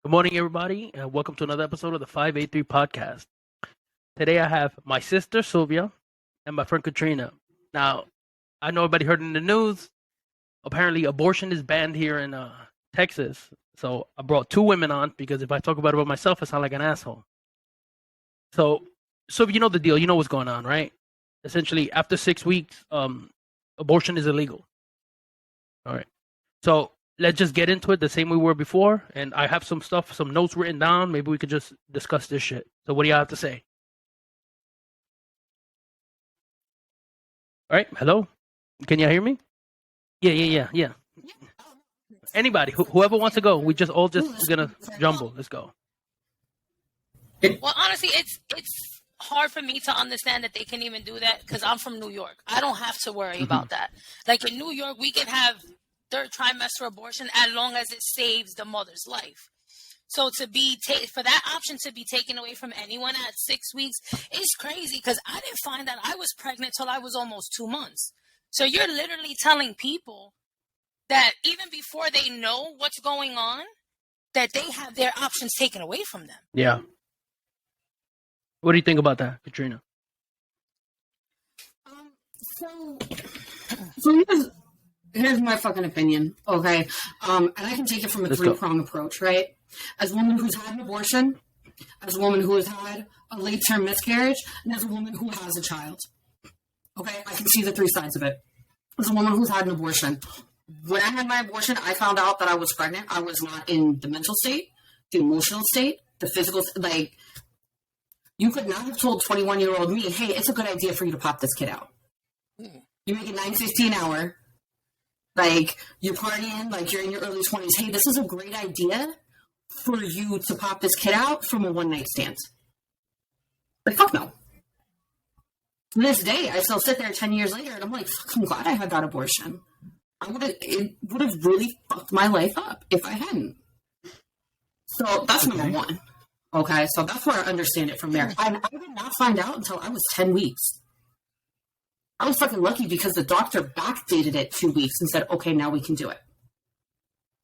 Good morning, everybody, and welcome to another episode of the 583 podcast. Today I have my sister, Sylvia, and my friend, Katrina. Now, I know everybody heard in the news, apparently abortion is banned here in Texas. So I brought two women on because if I talk about myself, I sound like an asshole. So, Sylvia, you know the deal. You know what's going on, right? Essentially, after 6 weeks, abortion is illegal. All right. So let's just get into it the same way we were before. And I have some notes written down. Maybe we could just discuss this shit. So what do y'all have to say? All right. Hello? Can y'all hear me? Yeah. Anybody, whoever wants to go, we just all just gonna jumble. Let's go. Well, honestly, it's hard for me to understand that they can even do that because I'm from New York. I don't have to worry about that. Like in New York, we can have third trimester abortion as long as it saves the mother's life. So to be for that option to be taken away from anyone at 6 weeks is crazy because I didn't find that I was pregnant till I was almost 2 months. So you're literally telling people that even before they know what's going on, that they have their options taken away from them. Yeah. What do you think about that, Katrina? So here's my fucking opinion, okay? And I can take it from a three-pronged approach, right? As a woman who's had an abortion, as a woman who has had a late-term miscarriage, and as a woman who has a child, okay? I can see the three sides of it. As a woman who's had an abortion, when I had my abortion, I found out that I was pregnant. I was not in the mental state, the emotional state, the physical, like, you could not have told 21-year-old me, hey, it's a good idea for you to pop this kid out. You make it $9.50 an hour. Like, you're partying, like, you're in your early 20s. Hey, this is a great idea for you to pop this kid out from a one-night stand. Like, fuck no. To this day, I still sit there 10 years later, and I'm like, fuck, I'm glad I had that abortion. It would have really fucked my life up if I hadn't. So that's number one. Okay, so that's where I understand it from there. I did not find out until I was 10 weeks. I was fucking lucky because the doctor backdated it 2 weeks and said, okay, now we can do it.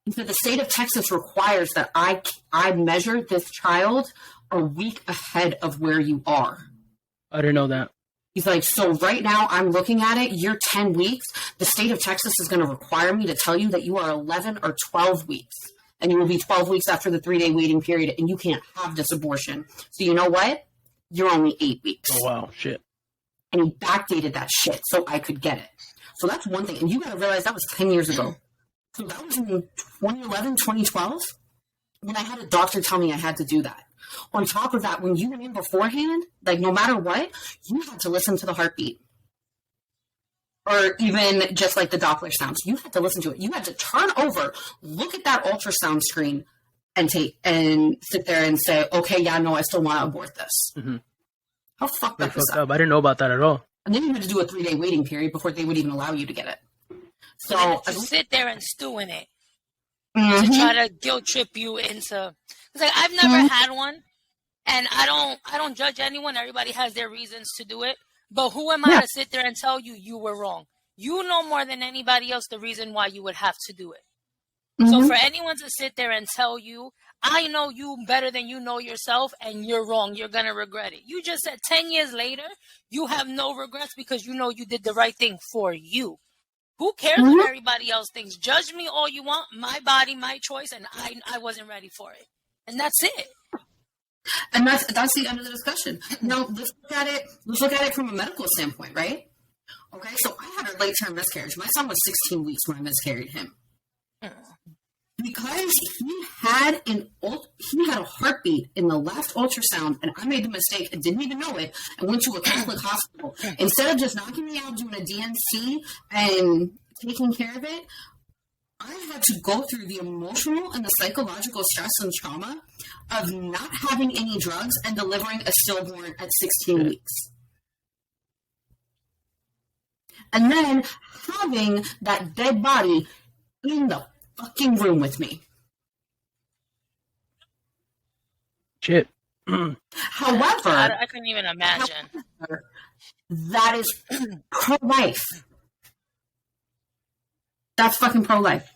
He said the state of Texas requires that I measure this child a week ahead of where you are. I didn't know that. He's like, so right now I'm looking at it, you're 10 weeks. The state of Texas is going to require me to tell you that you are 11 or 12 weeks. And you will be 12 weeks after the 3-day waiting period, and you can't have this abortion. So you know what? You're only 8 weeks. Oh, wow. Shit. And he backdated that shit so I could get it. So that's one thing. And you got to realize that was 10 years ago. So that was in 2011, 2012, when I had a doctor tell me I had to do that. On top of that, when you went in beforehand, like no matter what, you had to listen to the heartbeat. Or even just like the Doppler sounds. You had to listen to it. You had to turn over, look at that ultrasound screen, and sit there and say, okay, yeah, no, I still want to abort this. Mm-hmm. How fucked up is that? I didn't know about that at all. And then you had to do a 3-day waiting period before they would even allow you to get it. So to sit there and stew in it to try to guilt trip you into. It's like I've never had one, and I don't judge anyone. Everybody has their reasons to do it. But who am I to sit there and tell you you were wrong? You know more than anybody else the reason why you would have to do it. So for anyone to sit there and tell you, I know you better than you know yourself, and you're wrong, you're going to regret it. You just said 10 years later, you have no regrets because you know you did the right thing for you. Who cares what everybody else thinks? Judge me all you want, my body, my choice, and I wasn't ready for it. And that's it. And that's the end of the discussion. Now, let's look at it from a medical standpoint, right? Okay, so I had a late-term miscarriage. My son was 16 weeks when I miscarried him. Because he had a heartbeat in the last ultrasound, and I made the mistake and didn't even know it, and went to a Catholic hospital. Instead of just knocking me out, doing a DNC, and taking care of it, I had to go through the emotional and the psychological stress and trauma of not having any drugs and delivering a stillborn at 16 weeks. And then having that dead body in the fucking room with me. Shit. However, I couldn't even imagine. That is pro-life. That's fucking pro-life.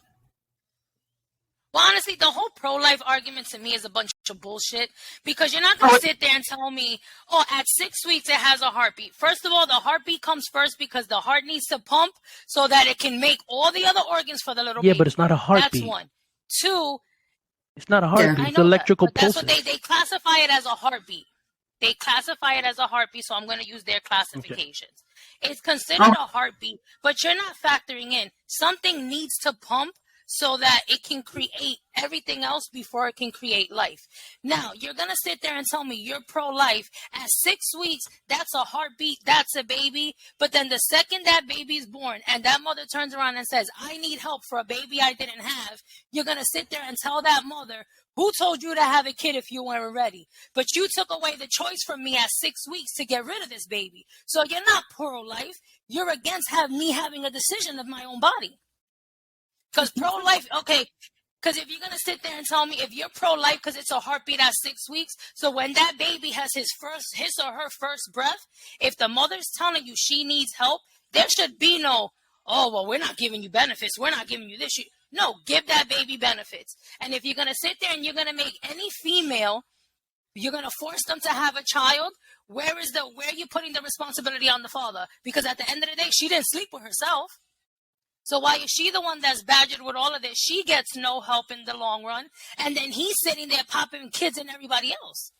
Well, honestly, the whole pro-life argument to me is a bunch of bullshit, because you're not going to sit there and tell me, oh, at 6 weeks it has a heartbeat. First of all, the heartbeat comes first because the heart needs to pump so that it can make all the other organs for the little baby. Yeah, but it's not a heartbeat. That's one. Two, it's not a heartbeat. It's electrical pulses. That's what they classify it as a heartbeat. They classify it as a heartbeat, so I'm going to use their classifications. Okay. It's considered a heartbeat, but you're not factoring in something needs to pump so that it can create everything else before it can create life. Now, you're going to sit there and tell me you're pro-life. At 6 weeks, that's a heartbeat, that's a baby. But then the second that baby's born and that mother turns around and says, I need help for a baby I didn't have, you're going to sit there and tell that mother, who told you to have a kid if you weren't ready? But you took away the choice from me at 6 weeks to get rid of this baby. So you're not pro-life. You're against me having a decision of my own body. Because pro-life, okay, because if you're going to sit there and tell me if you're pro-life because it's a heartbeat at 6 weeks, so when that baby has his or her first breath, if the mother's telling you she needs help, there should be no, oh, well, we're not giving you benefits. We're not giving you this. No, give that baby benefits. And if you're going to sit there and you're going to make any female, you're going to force them to have a child, where are you putting the responsibility on the father? Because at the end of the day, she didn't sleep with herself. So why is she the one that's badgered with all of this? She gets no help in the long run. And then he's sitting there popping kids and everybody else.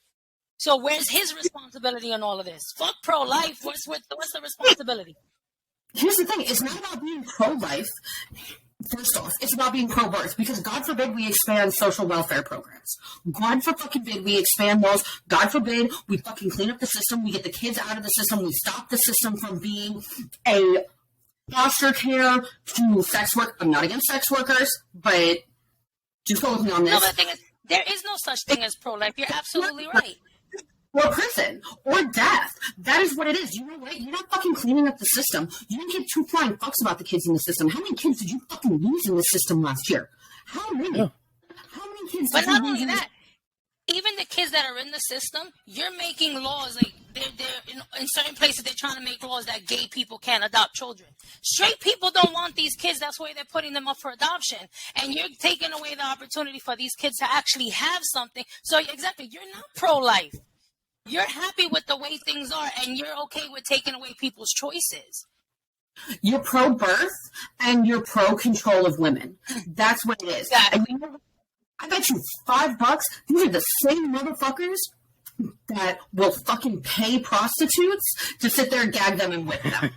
So where's his responsibility in all of this? Fuck pro-life. What's the responsibility? Here's the thing. It's not about being pro-life. First off, it's about being pro-birth, because God forbid we expand social welfare programs. God forbid we expand those. God forbid we fucking clean up the system. We get the kids out of the system. We stop the system from being a foster care to sex work. I'm not against sex workers, but just go with me on this. No, but the thing is, there is no such thing as pro-life. You're absolutely right. Or prison, or death. That is what it is. You know what? You're not fucking cleaning up the system. You didn't give two flying fucks about the kids in the system. How many kids did you fucking lose in the system last year? How many? Yeah. How many kids did you lose? But not only that, even the kids that are in the system, you're making laws, like, they're in certain places, they're trying to make laws that gay people can't adopt children. Straight people don't want these kids. That's why they're putting them up for adoption. And you're taking away the opportunity for these kids to actually have something. So, exactly, you're not pro-life. You're happy with the way things are, and you're okay with taking away people's choices. You're pro-birth, and you're pro-control of women. That's what it is. Exactly. And I bet you $5, these are the same motherfuckers that will fucking pay prostitutes to sit there and gag them and whip them.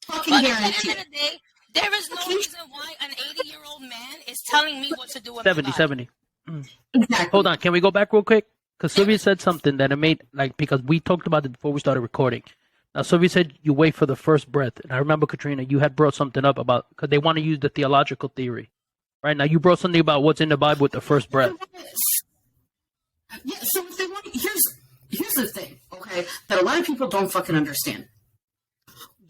Fucking but guarantee. At the end of the day, there is no reason why an 80-year-old man is telling me what to do with 70. Exactly. Hold on, can we go back real quick? Because Sylvia said something that it made, like, because we talked about it before we started recording. Now, Sylvia said you wait for the first breath. And I remember, Katrina, you had brought something up about, because they want to use the theological theory. Right? Now, you brought something about what's in the Bible with the first breath. Yeah, so if they want, here's the thing, okay, that a lot of people don't fucking understand.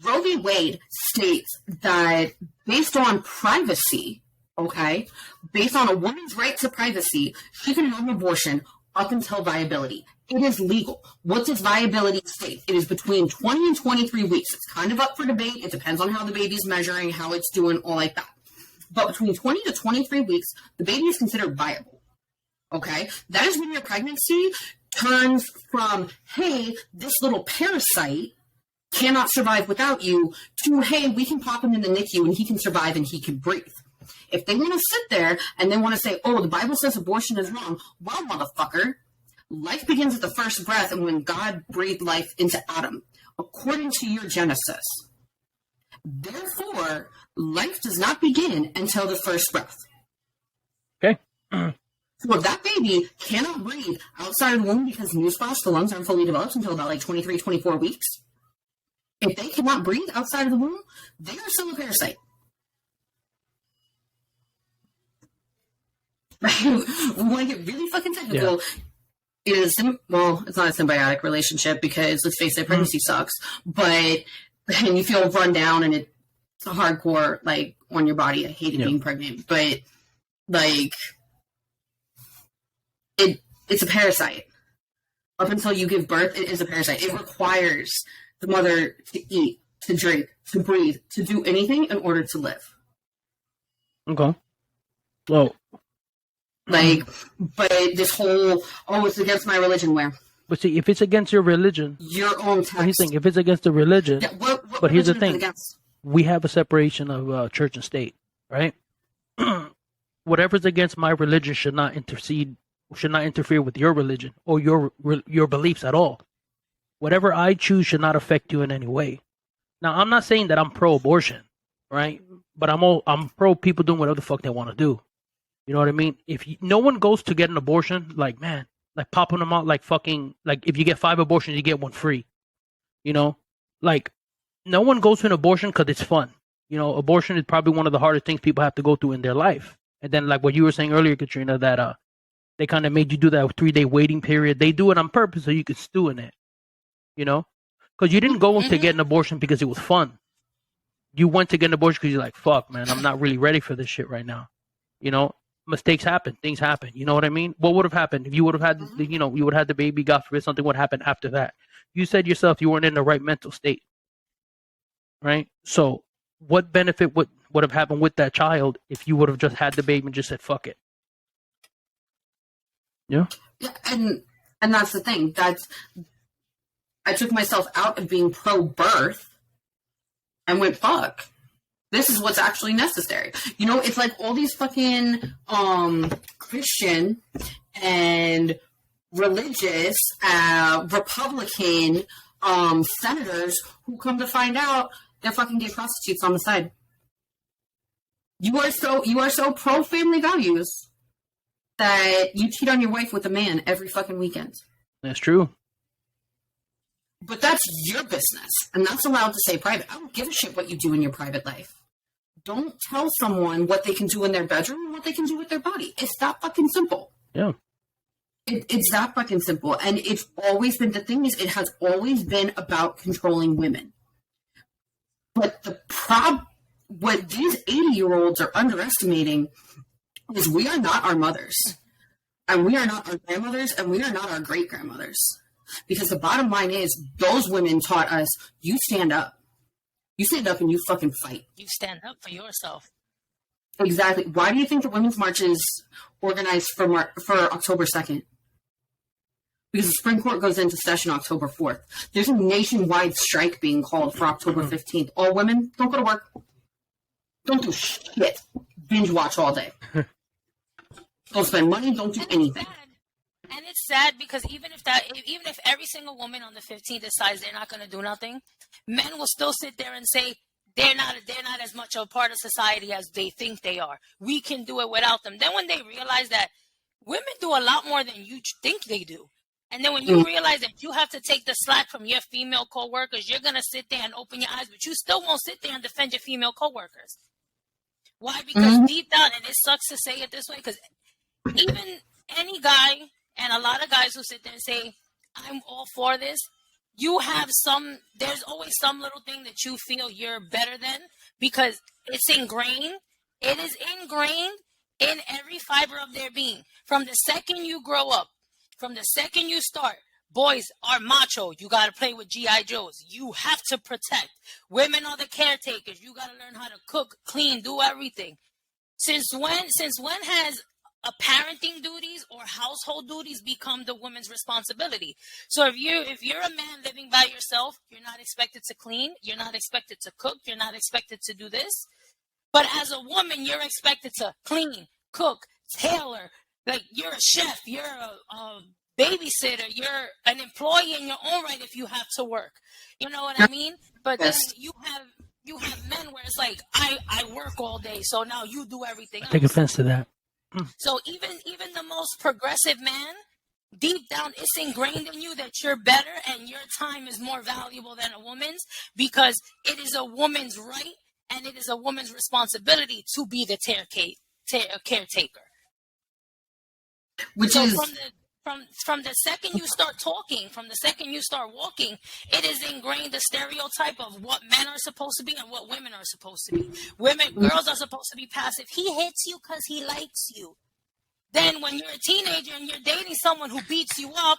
Roe v. Wade states that based on privacy, okay, based on a woman's right to privacy, she can have an abortion up until viability. It is legal. What does viability state? It is between 20 and 23 weeks. It's kind of up for debate. It depends on how the baby's measuring, how it's doing, all like that. But between 20 to 23 weeks, the baby is considered viable. Okay? That is when your pregnancy turns from, hey, this little parasite cannot survive without you, to, hey, we can pop him in the NICU and he can survive and he can breathe. If they want to sit there and they want to say, oh, the Bible says abortion is wrong, well, motherfucker, life begins at the first breath and when God breathed life into Adam, according to your Genesis. Therefore, life does not begin until the first breath. Okay. So if that baby cannot breathe outside of the womb because newsflash, the lungs aren't fully developed until about like 23, 24 weeks, if they cannot breathe outside of the womb, they are still a parasite. We want to get really fucking technical. Yeah. It's not a symbiotic relationship because, let's face it, pregnancy sucks. But and you feel run down and it's a hardcore, like, on your body. I hated being pregnant. But, like, it's a parasite. Up until you give birth, it is a parasite. It requires the mother to eat, to drink, to breathe, to do anything in order to live. Okay. Well, like, but this whole, it's against my religion, where? But see, if it's against your religion, your own text. If it's against the religion, yeah, what but here's the religion is it thing: against? we have a separation of church and state, right? Whatever's against my religion should not interfere with your religion or your beliefs at all. Whatever I choose should not affect you in any way. Now, I'm not saying that I'm pro-abortion, right? But I'm pro people doing whatever the fuck they want to do. You know what I mean? If no one goes to get an abortion, like, man, like popping them out like fucking, like if you get 5 abortions, you get 1 free. You know, like no one goes to an abortion because it's fun. You know, abortion is probably one of the hardest things people have to go through in their life. And then, like what you were saying earlier, Katrina, that they kind of made you do that 3-day waiting period. They do it on purpose so you can stew in it. You know, because you didn't go to get an abortion because it was fun. You went to get an abortion because you're like, fuck, man, I'm not really ready for this shit right now. You know, mistakes happen, things happen. You know what I mean? What would have happened if you would have had, you would have had the baby, God forbid, something would happen after that. You said yourself you weren't in the right mental state, right? So what benefit would have happened with that child if you would have just had the baby and just said, fuck it? Yeah. Yeah, and that's the thing. I took myself out of being pro-birth and went, fuck. This is what's actually necessary. You know, it's like all these fucking Christian and religious Republican senators who come to find out they're fucking gay prostitutes on the side. You are so pro family values that you cheat on your wife with a man every fucking weekend. That's true. But that's your business, and that's allowed to stay private. I don't give a shit what you do in your private life. Don't tell someone what they can do in their bedroom and what they can do with their body. It's that fucking simple. Yeah. It's that fucking simple. And it's always been, the thing is, it has always been about controlling women. But what these 80-year-olds are underestimating is we are not our mothers. And we are not our grandmothers, and we are not our great-grandmothers. Because the bottom line is, those women taught us, you stand up. You stand up and you fucking fight. You stand up for yourself. Exactly. Why do you think the Women's March is organized for October 2nd? Because the Supreme Court goes into session October 4th. There's a nationwide strike being called for October 15th. All women, don't go to work. Don't do shit. Binge watch all day. Don't spend money, don't do anything. And it's sad because even if every single woman on the 15th decides they're not going to do nothing, men will still sit there and say they're not as much a part of society as they think they are. We can do it without them. Then when they realize that women do a lot more than you think they do, and then when you realize that you have to take the slack from your female coworkers, you're going to sit there and open your eyes, but you still won't sit there and defend your female coworkers. Why? Because deep down, and it sucks to say it this way, because even any guy, and a lot of guys who sit there and say, I'm all for this, there's always some little thing that you feel you're better than because it's ingrained. It is ingrained in every fiber of their being. From the second you grow up, from the second you start, boys are macho. You got to play with G.I. Joes. You have to protect. Women are the caretakers. You got to learn how to cook, clean, do everything. Since when has parenting duties or household duties become the woman's responsibility? So if you're a man living by yourself, you're not expected to clean, you're not expected to cook, you're not expected to do this. But as a woman, you're expected to clean, cook, tailor. Like you're a chef, you're a babysitter, you're an employee in your own right if you have to work. You know what I mean? But then you have men where it's like I work all day, so now you do everything else. Take offense to that. So even the most progressive man, deep down, it's ingrained in you that you're better and your time is more valuable than a woman's because it is a woman's right and it is a woman's responsibility to be the caretaker. From the second you start talking, from the second you start walking, it is ingrained the stereotype of what men are supposed to be and what women are supposed to be. Girls are supposed to be passive. He hits you because he likes you. Then when you're a teenager and you're dating someone who beats you up,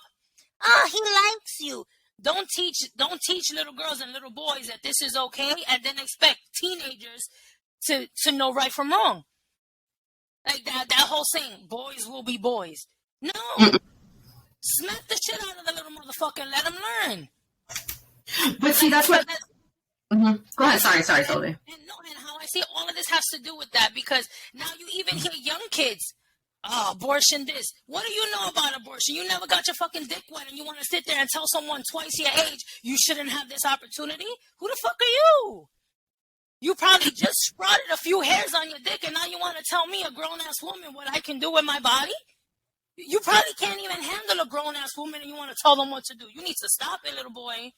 he likes you. Don't teach little girls and little boys that this is okay and then expect teenagers to know right from wrong. Like that whole saying, boys will be boys. No. Smack the shit out of the little motherfucker and let him learn. But see, that's what... Go ahead. Sorry, Dovie. And how I see all of this has to do with that, because now you even hear young kids, oh, abortion this. What do you know about abortion? You never got your fucking dick wet and you want to sit there and tell someone twice your age you shouldn't have this opportunity? Who the fuck are you? You probably just sprouted a few hairs on your dick and now you want to tell me, a grown-ass woman, what I can do with my body? You probably can't even handle a grown-ass woman and you want to tell them what to do. You need to stop it, little boy.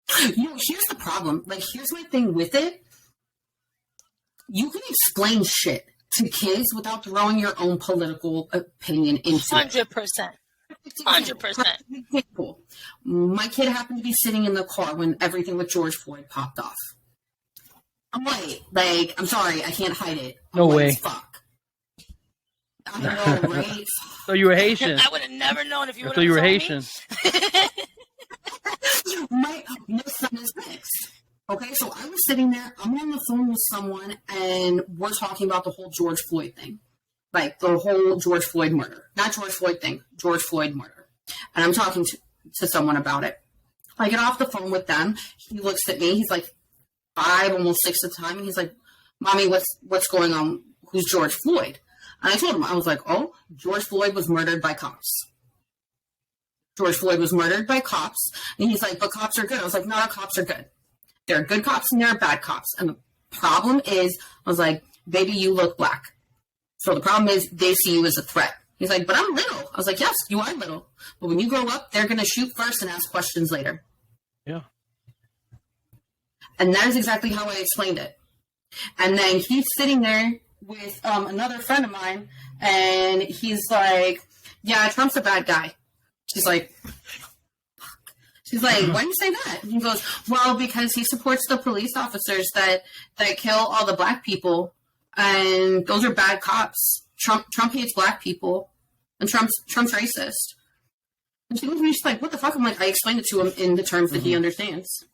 Here's the problem. Like, here's my thing with it. You can explain shit to kids without throwing your own political opinion into 100%. 100%. Cool. My kid happened to be sitting in the car when everything with George Floyd popped off. I'm white. Like, I'm sorry, I can't hide it. No way. Fuck. I know, right? So you were Haitian. I would have never known if you would have So you were told Haitian. My son is mixed. Okay, so I was sitting there, I'm on the phone with someone, and we're talking about the whole George Floyd thing. Like, the whole George Floyd murder. Not George Floyd thing, George Floyd murder. And I'm talking to someone about it. I get off the phone with them, he looks at me, he's like 5, almost 6 at the time, and he's like, Mommy, what's going on? Who's George Floyd? And I told him, I was like, oh, George Floyd was murdered by cops. George Floyd was murdered by cops. And he's like, but cops are good. I was like, no, cops are good. There are good cops and there are bad cops. And the problem is, I was like, baby, you look black. So the problem is they see you as a threat. He's like, but I'm little. I was like, yes, you are little. But when you grow up, they're going to shoot first and ask questions later. Yeah. And that is exactly how I explained it. And then he's sitting there with another friend of mine, and he's like, yeah, Trump's a bad guy. She's like, why do you say that? And he goes, well, because he supports the police officers that kill all the black people, and those are bad cops. Trump hates black people, and Trump's racist. And she looked at me, she's like, what the fuck? I'm like, I explained it to him in the terms that he understands.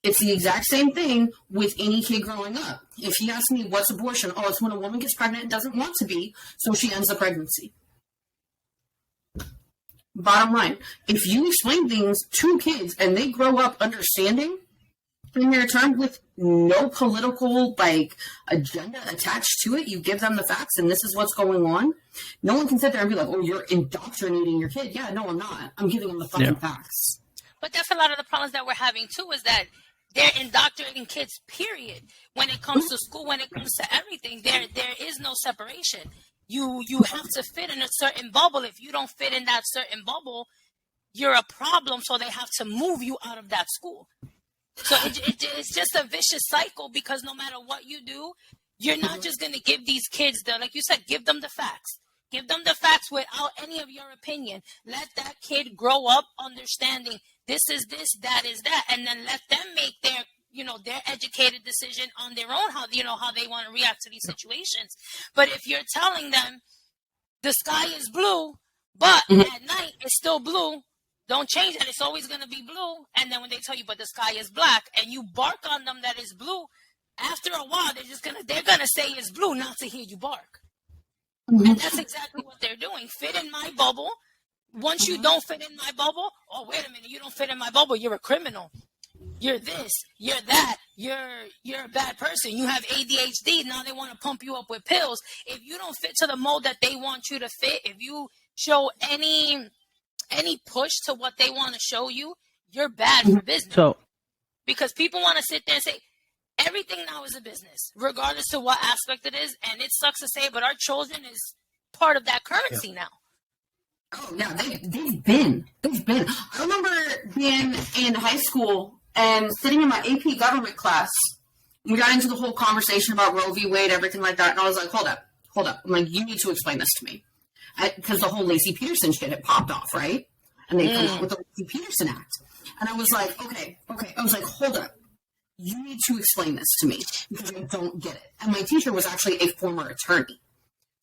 It's the exact same thing with any kid growing up. If he asks me, what's abortion? Oh, it's when a woman gets pregnant and doesn't want to be, so she ends the pregnancy. Bottom line, if you explain things to kids and they grow up understanding in their terms with no political agenda attached to it, you give them the facts and this is what's going on. No one can sit there and be like, oh, you're indoctrinating your kid. Yeah, no, I'm not. I'm giving them the fucking facts. But that's a lot of the problems that we're having too, is that they're indoctrinating kids, period. When it comes to school, when it comes to everything, there is no separation. You have to fit in a certain bubble. If you don't fit in that certain bubble, you're a problem, so they have to move you out of that school. So it's just a vicious cycle, because no matter what you do, you're not just going to give these kids like you said, give them the facts. Give them the facts without any of your opinion. Let that kid grow up understanding this is this, that is that, and then let them make their educated decision on their own, how they want to react to these situations. But if you're telling them the sky is blue, but at night it's still blue, don't change it. It's always going to be blue. And then when they tell you, but the sky is black, and you bark on them that it's blue, after a while they're gonna say it's blue, not to hear you bark. And that's exactly what they're doing. Fit in my bubble. Once you don't fit in my bubble, oh, wait a minute, you don't fit in my bubble, you're a criminal. You're this, you're that, you're a bad person. You have ADHD, now they want to pump you up with pills. If you don't fit to the mold that they want you to fit, if you show any push to what they want to show you, you're bad for business. Because people want to sit there and say, everything now is a business, regardless of what aspect it is. And it sucks to say, but our children is part of that currency now. Oh, yeah, they've been. I remember being in high school and sitting in my AP government class. We got into the whole conversation about Roe v. Wade, everything like that. And I was like, hold up. I'm like, you need to explain this to me. Because the whole Lacey Peterson shit had popped off, right? And they come out with the Lacey Peterson Act. And I was like, okay. I was like, hold up. You need to explain this to me because I don't get it. And my teacher was actually a former attorney.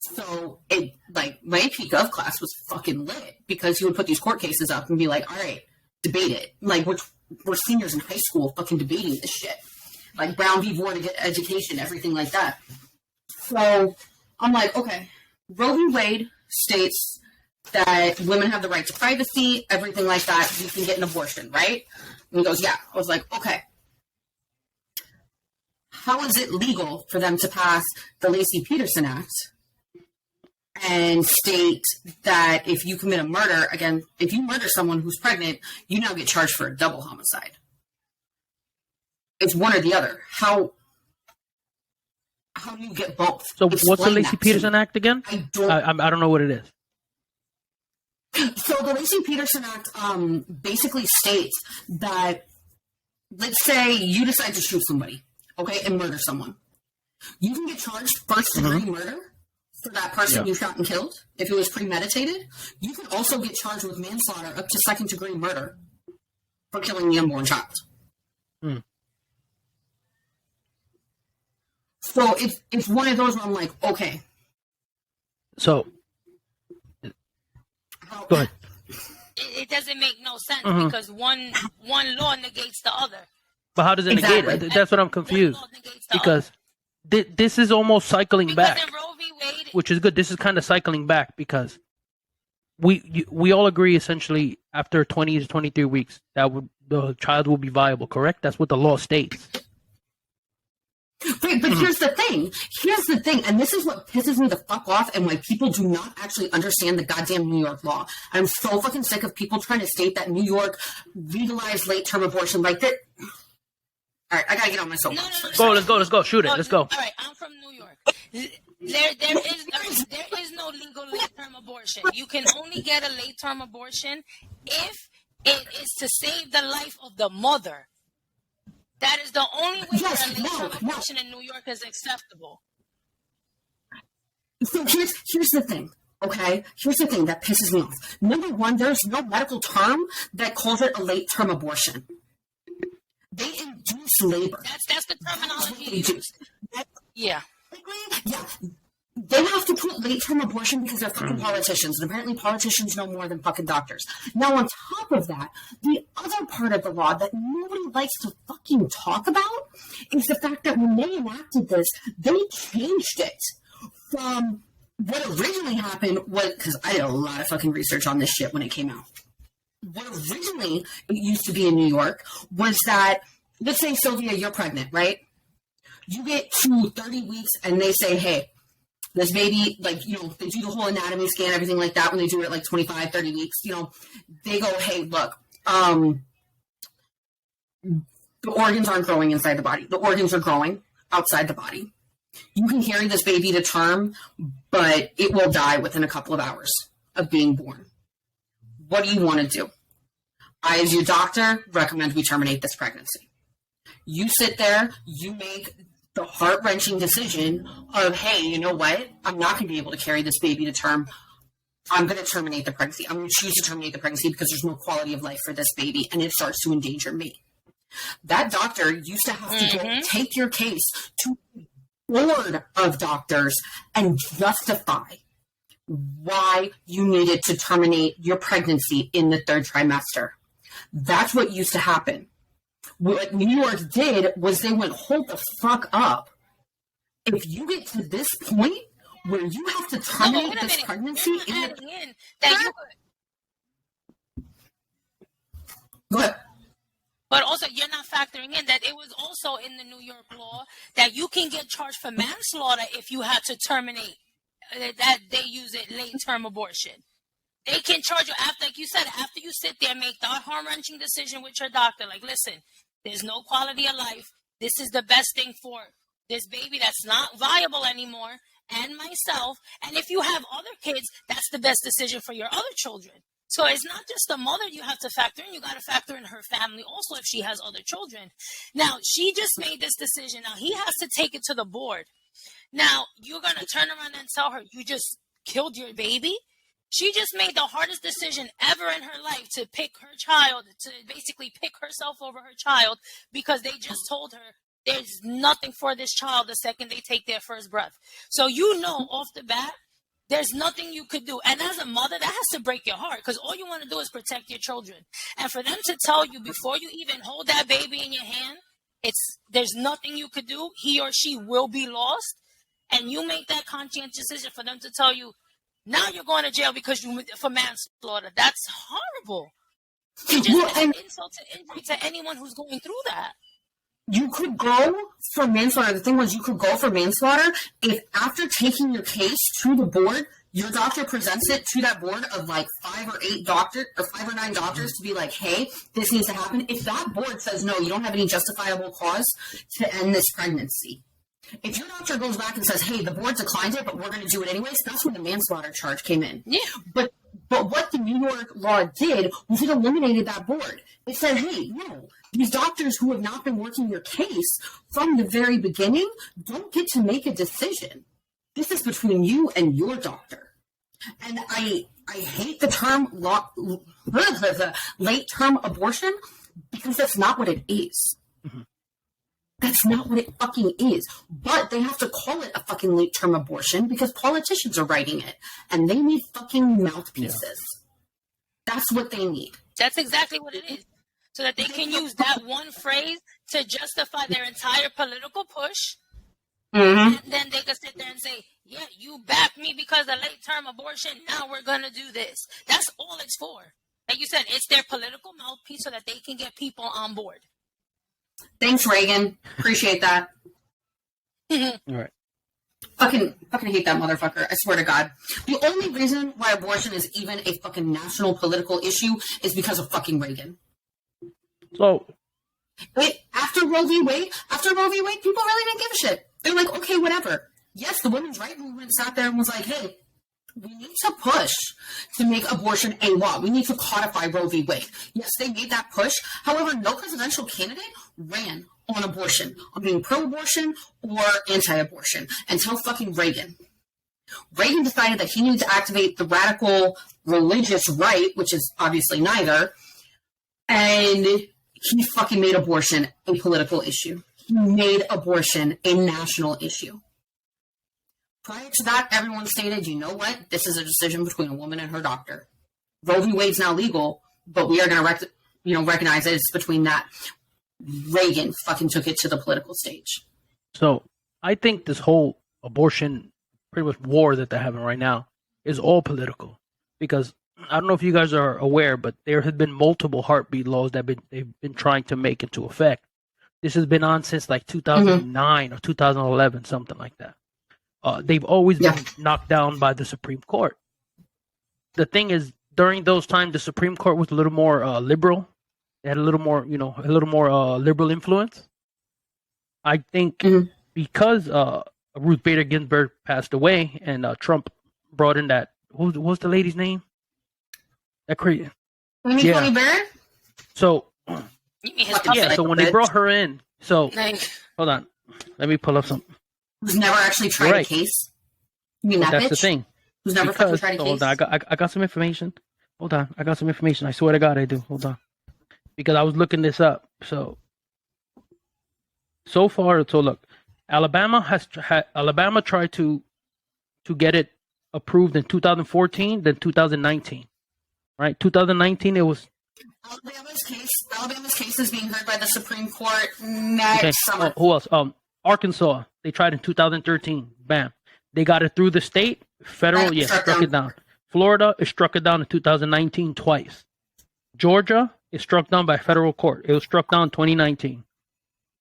So my AP Gov class was fucking lit because he would put these court cases up and be like, all right, debate it. Like we're seniors in high school fucking debating this shit. Like Brown v. Board of Education, everything like that. So I'm like, okay, Roe v. Wade states that women have the right to privacy, everything like that. You can get an abortion, right? And he goes, yeah. I was like, okay. How is it legal for them to pass the Lacey Peterson Act and state that if you commit a murder, again, if you murder someone who's pregnant, you now get charged for a double homicide? It's one or the other. How do you get both? So what's the Lacey Peterson Act again? I don't know what it is. So the Lacey Peterson Act basically states that, let's say you decide to shoot somebody, okay, and murder someone. You can get charged first-degree murder for that person you shot and killed, if it was premeditated. You can also get charged with manslaughter up to second-degree murder for killing the unborn child. So it's one of those where I'm like, okay. So, go ahead. It doesn't make no sense because one law negates the other. But how does it negate it? That's what I'm confused. Because this is almost cycling back, in Roe v. Wade, which is good. This is kind of cycling back because we all agree essentially after 20 to 23 weeks that the child will be viable, correct? That's what the law states. Right, but here's the thing, and this is what pisses me the fuck off and why people do not actually understand the goddamn New York law. I'm so fucking sick of people trying to state that New York legalized late-term abortion like that. All right, I gotta get on my soapbox. No. Let's go. Shoot it. Let's go. All right, I'm from New York. There is no legal late-term abortion. You can only get a late-term abortion if it is to save the life of the mother. That is the only way that a late-term abortion in New York is acceptable. So here's the thing, okay? Here's the thing that pisses me off. Number one, there's no medical term that calls it a late-term abortion. They induce labor. That's the terminology used. Yeah. Yeah. They have to put late-term abortion because they're fucking politicians, and apparently politicians know more than fucking doctors. Now, on top of that, the other part of the law that nobody likes to fucking talk about is the fact that when they enacted this, they changed it from what originally happened was, because I did a lot of fucking research on this shit when it came out. What originally it used to be in New York was that, let's say, Sylvia, you're pregnant, right? You get to 30 weeks, and they say, hey, this baby, like, they do the whole anatomy scan, everything like that when they do it at like 25, 30 weeks, they go, hey, look, the organs aren't growing inside the body. The organs are growing outside the body. You can carry this baby to term, but it will die within a couple of hours of being born. What do you want to do? I, as your doctor, recommend we terminate this pregnancy. You sit there, you make the heart-wrenching decision of, hey, you know what? I'm not going to be able to carry this baby to term. I'm going to terminate the pregnancy. I'm going to choose to terminate the pregnancy because there's no quality of life for this baby, and it starts to endanger me. That doctor used to have to take your case to the board of doctors and justify why you needed to terminate your pregnancy in the third trimester. That's what used to happen. What New York did was they went, hold the fuck up. If you get to this point where you have to terminate this pregnancy Go ahead. But also, you're not factoring in that it was also in the New York law that you can get charged for manslaughter if you had to terminate, that they use it late-term abortion. They can charge you after, like you said, after you sit there and make the heart-wrenching decision with your doctor, like, listen, there's no quality of life. This is the best thing for this baby that's not viable anymore and myself. And if you have other kids, that's the best decision for your other children. So it's not just the mother you have to factor in. You got to factor in her family also if she has other children. Now, she just made this decision. Now, he has to take it to the board. Now, you're going to turn around and tell her you just killed your baby? She just made the hardest decision ever in her life to pick her child, to basically pick herself over her child because they just told her there's nothing for this child the second they take their first breath. So off the bat, there's nothing you could do. And as a mother, that has to break your heart because all you want to do is protect your children. And for them to tell you before you even hold that baby in your hand, there's nothing you could do. He or she will be lost. and you make that conscientious decision for them to tell you, now you're going to jail because for manslaughter. That's horrible. You just an insult to injury to anyone who's going through that. You could go for manslaughter. The thing was, you could go for manslaughter if after taking your case to the board, your doctor presents it to that board of like 5 or 9 doctors to be like, hey, this needs to happen. If that board says, no, you don't have any justifiable cause to end this pregnancy. If your doctor goes back and says, hey, the board declined it, but we're going to do it anyways, that's when the manslaughter charge came in. Yeah. But what the New York law did was it eliminated that board. It said, hey, no, these doctors who have not been working your case from the very beginning don't get to make a decision. This is between you and your doctor. And I hate the term late-term abortion because that's not what it is. Mm-hmm. That's not what it fucking is. But they have to call it a fucking late-term abortion because politicians are writing it. And they need fucking mouthpieces. Yeah. That's what they need. That's exactly what it is. So that they can use that one phrase to justify their entire political push. Mm-hmm. And then they can sit there and say, yeah, you backed me because of late-term abortion. Now we're going to do this. That's all it's for. Like you said, it's their political mouthpiece so that they can get people on board. Thanks, Reagan. Appreciate that. All right. Fucking hate that motherfucker. I swear to God. The only reason why abortion is even a fucking national political issue is because of fucking Reagan. So, after Roe v. Wade, people really didn't give a shit. They're like, okay, whatever. Yes, the women's rights movement sat there and was like, hey, we need to push to make abortion a law. We need to codify Roe v. Wade. Yes, they made that push. However, no presidential candidate ran on abortion, on being pro-abortion or anti-abortion until fucking Reagan. Reagan decided that he needed to activate the radical religious right, which is obviously neither, and he fucking made abortion a political issue. He made abortion a national issue. Prior to that, everyone stated, you know what? This is a decision between a woman and her doctor. Roe v. Wade's now legal, but we are going to recognize that it's between that. Reagan fucking took it to the political stage. So I think this whole abortion, pretty much war that they're having right now, is all political. Because I don't know if you guys are aware, but there have been multiple heartbeat laws that they've been trying to make into effect. This has been on since like 2009 or 2011, something like that. They've always been knocked down by the Supreme Court. The thing is, during those times, the Supreme Court was a little more liberal. They had a little more liberal influence. I think because Ruth Bader Ginsburg passed away and Trump brought in that, what's the lady's name? That crazy. Tony Barrett? So, so when they brought her in, hold on, let me pull up something. Who's never actually tried a case? You mean that's the thing. Who's never fucking tried a case? Hold on, I got some information. Hold on, I got some information. I swear to God, I do. Hold on, because I was looking this up. So far, look, Alabama tried to get it approved in 2014, then 2019. Right, 2019 it was. Alabama's case is being heard by the Supreme Court next summer. Who else? Arkansas, they tried in 2013. Bam. They got it through the state. Federal, struck it down. Florida, it struck it down in 2019 twice. Georgia, it struck down by federal court. It was struck down in 2019.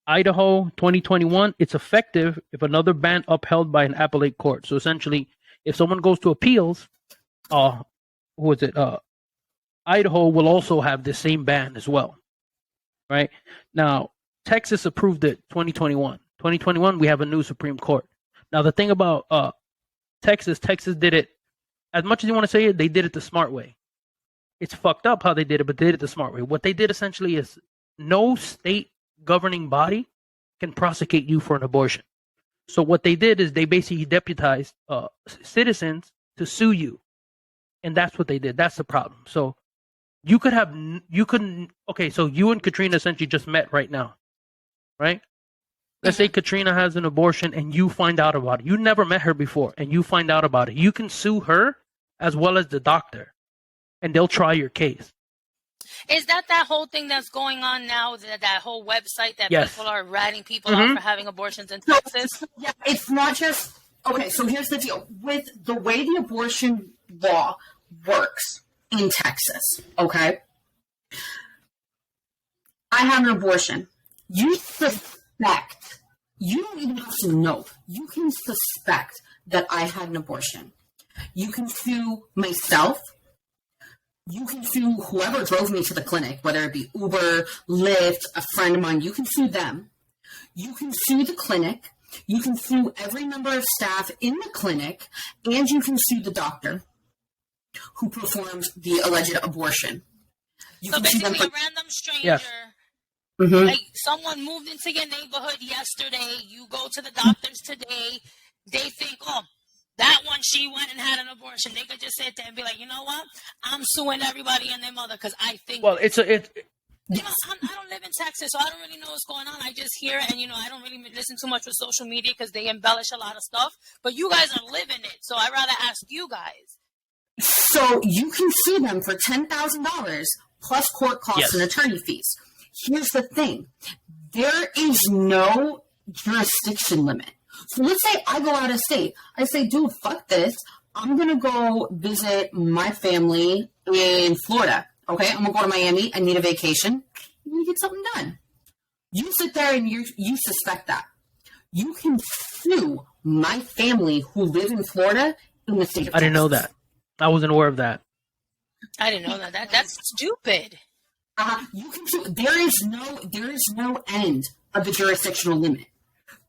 Idaho, 2021, it's effective if another ban upheld by an appellate court. So essentially, if someone goes to appeals, Idaho will also have the same ban as well. Right? Now, Texas approved it 2021. 2021, we have a new Supreme Court. Now, the thing about Texas did it, as much as you want to say it, they did it the smart way. It's fucked up how they did it, but they did it the smart way. What they did essentially is no state governing body can prosecute you for an abortion. So what they did is they basically deputized citizens to sue you. And that's what they did. That's the problem. So so you and Katrina essentially just met right now, right? Let's say Katrina has an abortion and you find out about it. You never met her before and you find out about it. You can sue her as well as the doctor and they'll try your case. Is that whole thing that's going on now, that whole website that people are ratting people out for having abortions in Texas? Yeah, it's not just Okay, so here's the deal. With the way the abortion law works in Texas, okay? I have an abortion. You suspect, you don't even have to know, you can suspect that I had an abortion. You can sue myself. You can sue whoever drove me to the clinic, whether it be Uber, Lyft, a friend of mine. You can sue them. You can sue the clinic. You can sue every member of staff in the clinic, and you can sue the doctor who performed the alleged abortion. You so can sue them basically, for a random stranger, Yes. like someone moved into your neighborhood yesterday, you go to the doctors today, they think, oh, that one, she went and had an abortion. They could just sit there and be like, you know what? I'm suing everybody and their mother because I think. Well, it's You know, I don't live in Texas, so I don't really know what's going on. I just hear it, and, you know, I don't really listen too much with social media because they embellish a lot of stuff. But you guys are living it, so I'd rather ask you guys. So you can sue them for $10,000 plus court costs and attorney fees. Here's the thing. There is no jurisdiction limit. So let's say I go out of state. I say, dude, fuck this. I'm going to go visit my family in Florida. Okay, I'm going to go to Miami. I need a vacation. You get something done. You sit there and you suspect that. You can sue my family who live in Florida in the state of Texas. I didn't know that. I wasn't aware of that. I didn't know that. That's stupid. You can sue. There is no end of the jurisdictional limit.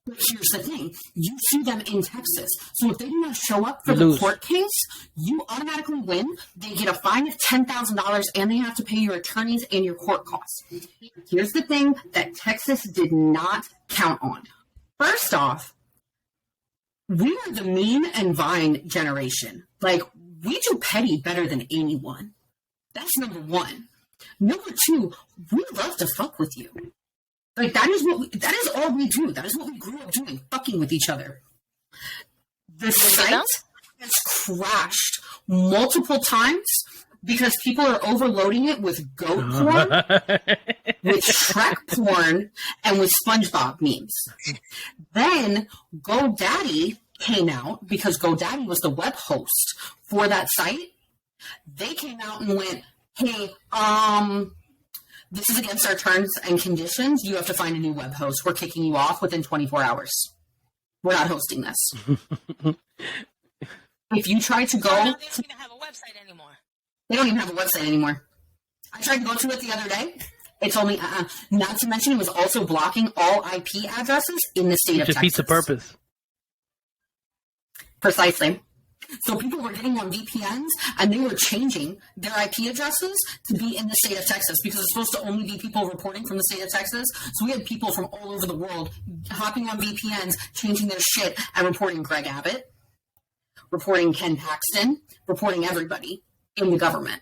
But here's the thing. You sue them in Texas. So if they do not show up for the court case, you automatically win. They get a fine of $10,000 and they have to pay your attorneys and your court costs. Here's the thing that Texas did not count on. First off, we are the mean and Vine generation. Like, we do petty better than anyone. That's number one. Number two, we love to fuck with you. Like, that is all we do. That is what we grew up doing, fucking with each other. The site has crashed multiple times because people are overloading it with goat porn, with Shrek porn, and with SpongeBob memes. Then GoDaddy came out, because GoDaddy was the web host for that site. They came out and went, hey, this is against our terms and conditions. You have to find a new web host. We're kicking you off within 24 hours. We're not hosting this. If you try to go... They don't even have a website anymore. They don't even have a website anymore. I tried to go to it the other day. It told me, not to mention it was also blocking all IP addresses in the state of Texas. It defeats the purpose. Precisely. So people were getting on VPNs and they were changing their IP addresses to be in the state of Texas because it's supposed to only be people reporting from the state of Texas. So we had people from all over the world hopping on VPNs, changing their shit and reporting Greg Abbott, reporting Ken Paxton, reporting everybody in the government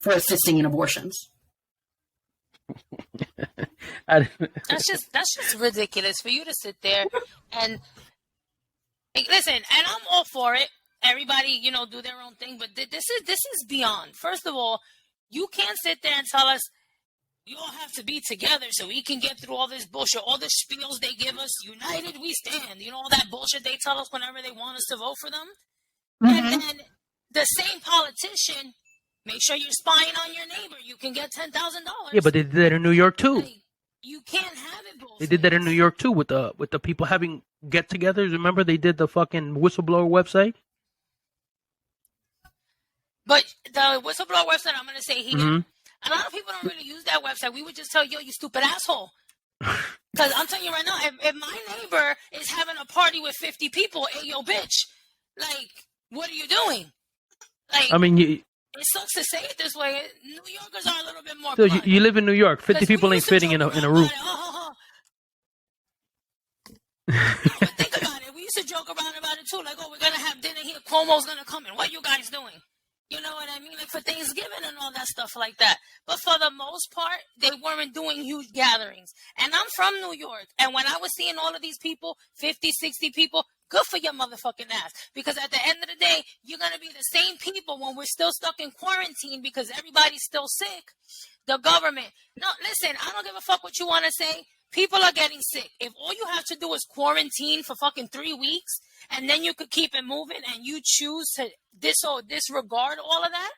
for assisting in abortions. That's just ridiculous for you to sit there and listen. And I'm all for it. Everybody, you know, do their own thing, but this is beyond. First of all, you can't sit there and tell us you all have to be together so we can get through all this bullshit, all the spiels they give us. United we stand. You know, all that bullshit they tell us whenever they want us to vote for them. Mm-hmm. And then the same politician, make sure you're spying on your neighbor. You can get $10,000. Yeah, but they did that in New York too. Like, you can't have it both. They did that in New York too with the people having get-togethers. Remember they did the fucking Whistleblower website. But the Whistleblower website, I'm going to say here, a lot of people don't really use that website. We would just tell you stupid asshole. Because I'm telling you right now, if my neighbor is having a party with 50 people, hey, yo, bitch, like, what are you doing? Like, I mean, it sucks to say it this way. New Yorkers are a little bit more so you live in New York. 50 people ain't fitting in a room. But think about it. We used to joke around about it, too. Like, oh, we're going to have dinner here. Cuomo's going to come in. What are you guys doing? You know what I mean? Like for Thanksgiving and all that stuff like that. But for the most part, they weren't doing huge gatherings. And I'm from New York. And when I was seeing all of these people, 50, 60 people, good for your motherfucking ass. Because at the end of the day, you're going to be the same people when we're still stuck in quarantine because everybody's still sick. The government. No, listen, I don't give a fuck what you want to say. People are getting sick. If all you have to do is quarantine for fucking 3 weeks and then you could keep it moving, and you choose to disregard all of that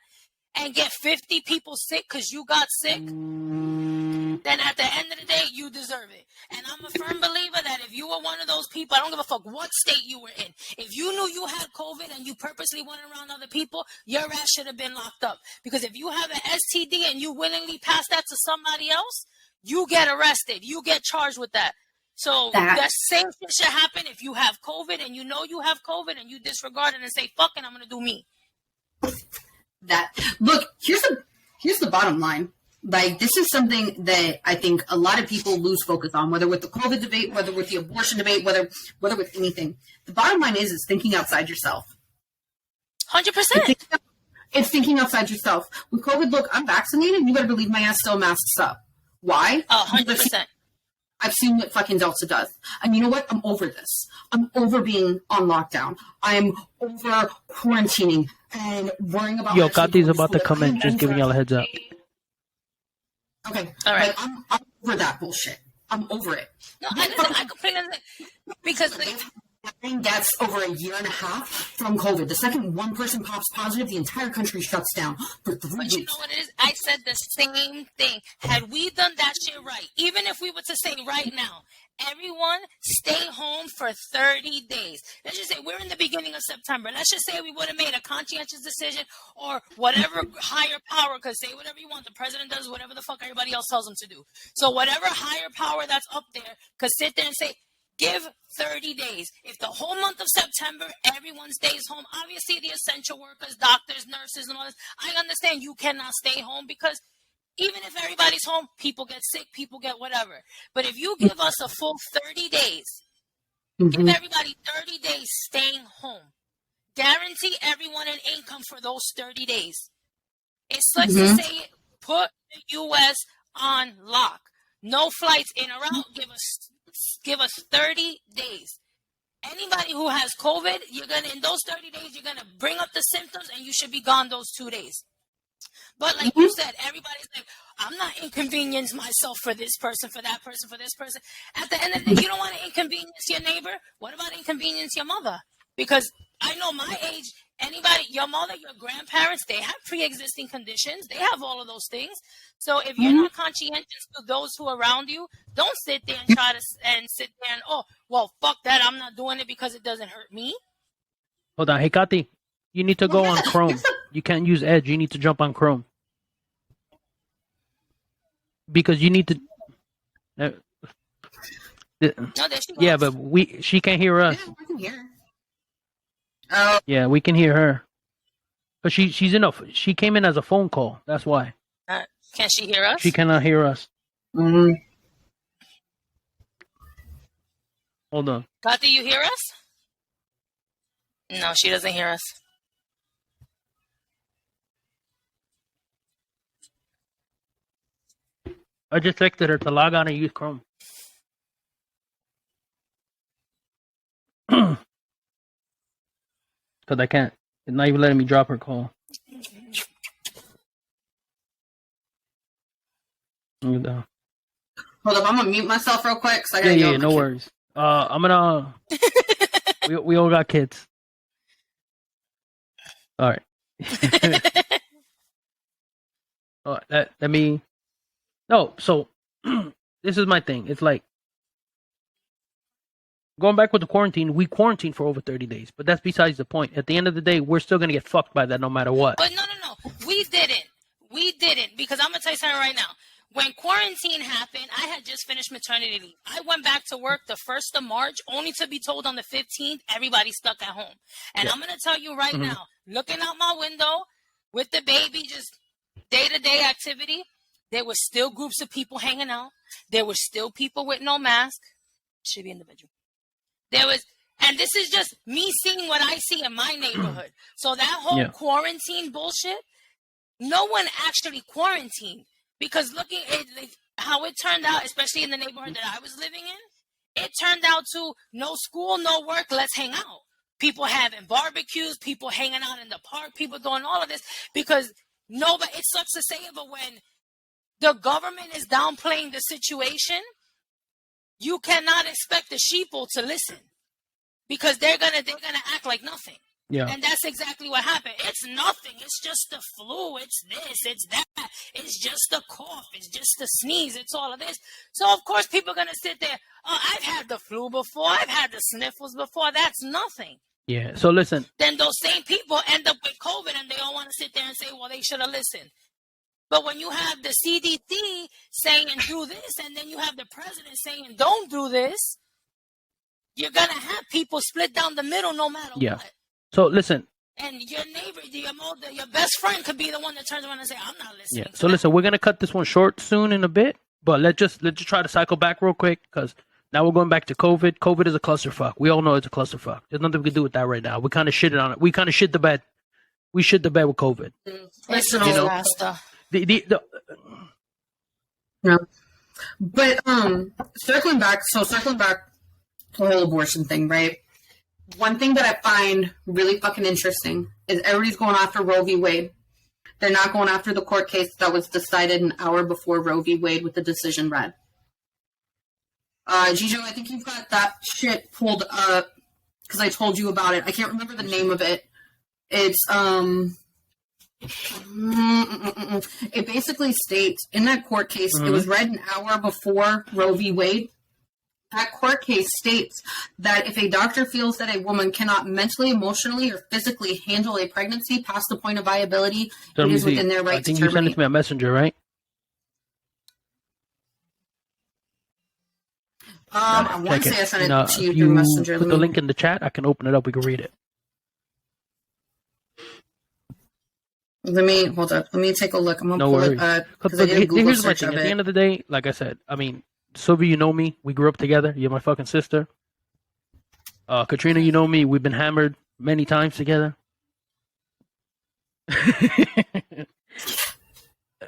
and get 50 people sick because you got sick, then at the end of the day, you deserve it. And I'm a firm believer that if you were one of those people, I don't give a fuck what state you were in. If you knew you had COVID and you purposely went around other people, your ass should have been locked up. Because if you have an STD and you willingly pass that to somebody else, you get arrested. You get charged with that. So that same shit should happen if you have COVID and you know you have COVID and you disregard it and say, fuck it, I'm going to do me. Look, here's the bottom line. Like, this is something that I think a lot of people lose focus on, whether with the COVID debate, whether with the abortion debate, whether with anything. The bottom line is thinking outside yourself. 100%. It's thinking outside yourself. With COVID, look, I'm vaccinated. You better believe my ass still masks up. Why? 100%. I've seen what fucking Delta does. And you know what? I'm over this. I'm over being on lockdown. I'm over quarantining and worrying about... Yo, Kati's about to come in. Just giving y'all a heads up. Okay. All right. Like, I'm over that bullshit. I'm over it. No, I completely understand. Because... deaths over a year and a half from COVID. The second one person pops positive, the entire country shuts down for 3 weeks. But you know what it is? I said the same thing. Had we done that shit right, even if we were to say right now, everyone stay home for 30 days. Let's just say we're in the beginning of September. Let's just say we would have made a conscientious decision or whatever higher power, because say whatever you want. The president does whatever the fuck everybody else tells him to do. So whatever higher power that's up there could sit there and say, give 30 days. If the whole month of September, everyone stays home, obviously the essential workers, doctors, nurses, and all this, I understand you cannot stay home because even if everybody's home, people get sick, people get whatever. But if you give us a full 30 days, give everybody 30 days staying home, guarantee everyone an income for those 30 days. It's let's just say put the U.S. on lock. No flights in or out. Give us 30 days. Anybody who has COVID, in those 30 days, you're gonna bring up the symptoms and you should be gone those 2 days. But like you said, everybody's like, I'm not inconvenience myself for this person, for that person, for this person. At the end of the day, you don't want to inconvenience your neighbor. What about inconvenience your mother? Because I know my age, your mother, your grandparents, they have pre-existing conditions. They have all of those things. So if you're not conscientious to those who are around you, don't sit there and try to sit there and, oh, well, fuck that. I'm not doing it because it doesn't hurt me. Hold on. Hey, Kati, you need to go on Chrome. You can't use Edge. You need to jump on Chrome. Because you need to... yeah, but she can't hear us. Yeah, I can hear her. Yeah, we can hear her. But she came in as a phone call. That's why. Can she hear us? She cannot hear us. Mm-hmm. Hold on. Kati, you hear us? No, she doesn't hear us. I just texted her to log on and use Chrome. Because I can't. It's not even letting me drop her call. Hold up, I'm gonna mute myself real quick. Yeah, no worries. I'm gonna. we all got kids. All right. Let me. No, so this is my thing. It's like going back with the quarantine. We quarantined for over 30 days, but that's besides the point. At the end of the day, we're still gonna get fucked by that no matter what. But no, we didn't because I'm gonna tell you something right now. When quarantine happened, I had just finished maternity leave. I went back to work the 1st of March, only to be told on the 15th, everybody's stuck at home. And I'm going to tell you right now, looking out my window with the baby, just day-to-day activity, there were still groups of people hanging out. There were still people with no mask. Should be in the bedroom. And this is just me seeing what I see in my neighborhood. So that whole quarantine bullshit, no one actually quarantined. Because looking at how it turned out, especially in the neighborhood that I was living in, it turned out to no school, no work, let's hang out. People having barbecues, people hanging out in the park, people doing all of this. Because it sucks to say it, but when the government is downplaying the situation, you cannot expect the sheeple to listen. because they're gonna act like nothing. Yeah. And that's exactly what happened. It's nothing. It's just the flu. It's this. It's that. It's just a cough. It's just a sneeze. It's all of this. So, of course, people are going to sit there. Oh, I've had the flu before. I've had the sniffles before. That's nothing. Yeah. So, listen. Then those same people end up with COVID and they all want to sit there and say, well, they should have listened. But when you have the CDC saying do this, and then you have the president saying don't do this, you're going to have people split down the middle no matter what. So listen. And your neighbor, your best friend could be the one that turns around and say, "I'm not listening." Yeah. So listen, we're gonna cut this one short soon in a bit, but let's just try to cycle back real quick because now we're going back to COVID. COVID is a clusterfuck. We all know it's a clusterfuck. There's nothing we can do with that right now. We kind of shitted on it. We kind of shit the bed. We shit the bed with COVID. Listen, No. But circling back to the whole abortion thing, right? One thing that I find really fucking interesting is everybody's going after Roe v. Wade. They're not going after the court case that was decided an hour before Roe v. Wade with the decision read. Gijo, I think you've got that shit pulled up because I told you about it. I can't remember the name of it. It's, it basically states in that court case, it was read an hour before Roe v. Wade. That court case states that if a doctor feels that a woman cannot mentally, emotionally, or physically handle a pregnancy past the point of viability, it is within their right to terminate. I think you sent it to me on Messenger, right? I want to say I sent it to you through Messenger. Put the link in the chat. I can open it up. We can read it. Let me take a look. I'm gonna pull it up because I did a Google search of it. At the end of the day, like I said, I mean, Sylvia, you know me. We grew up together. You're my fucking sister. Katrina, you know me. We've been hammered many times together.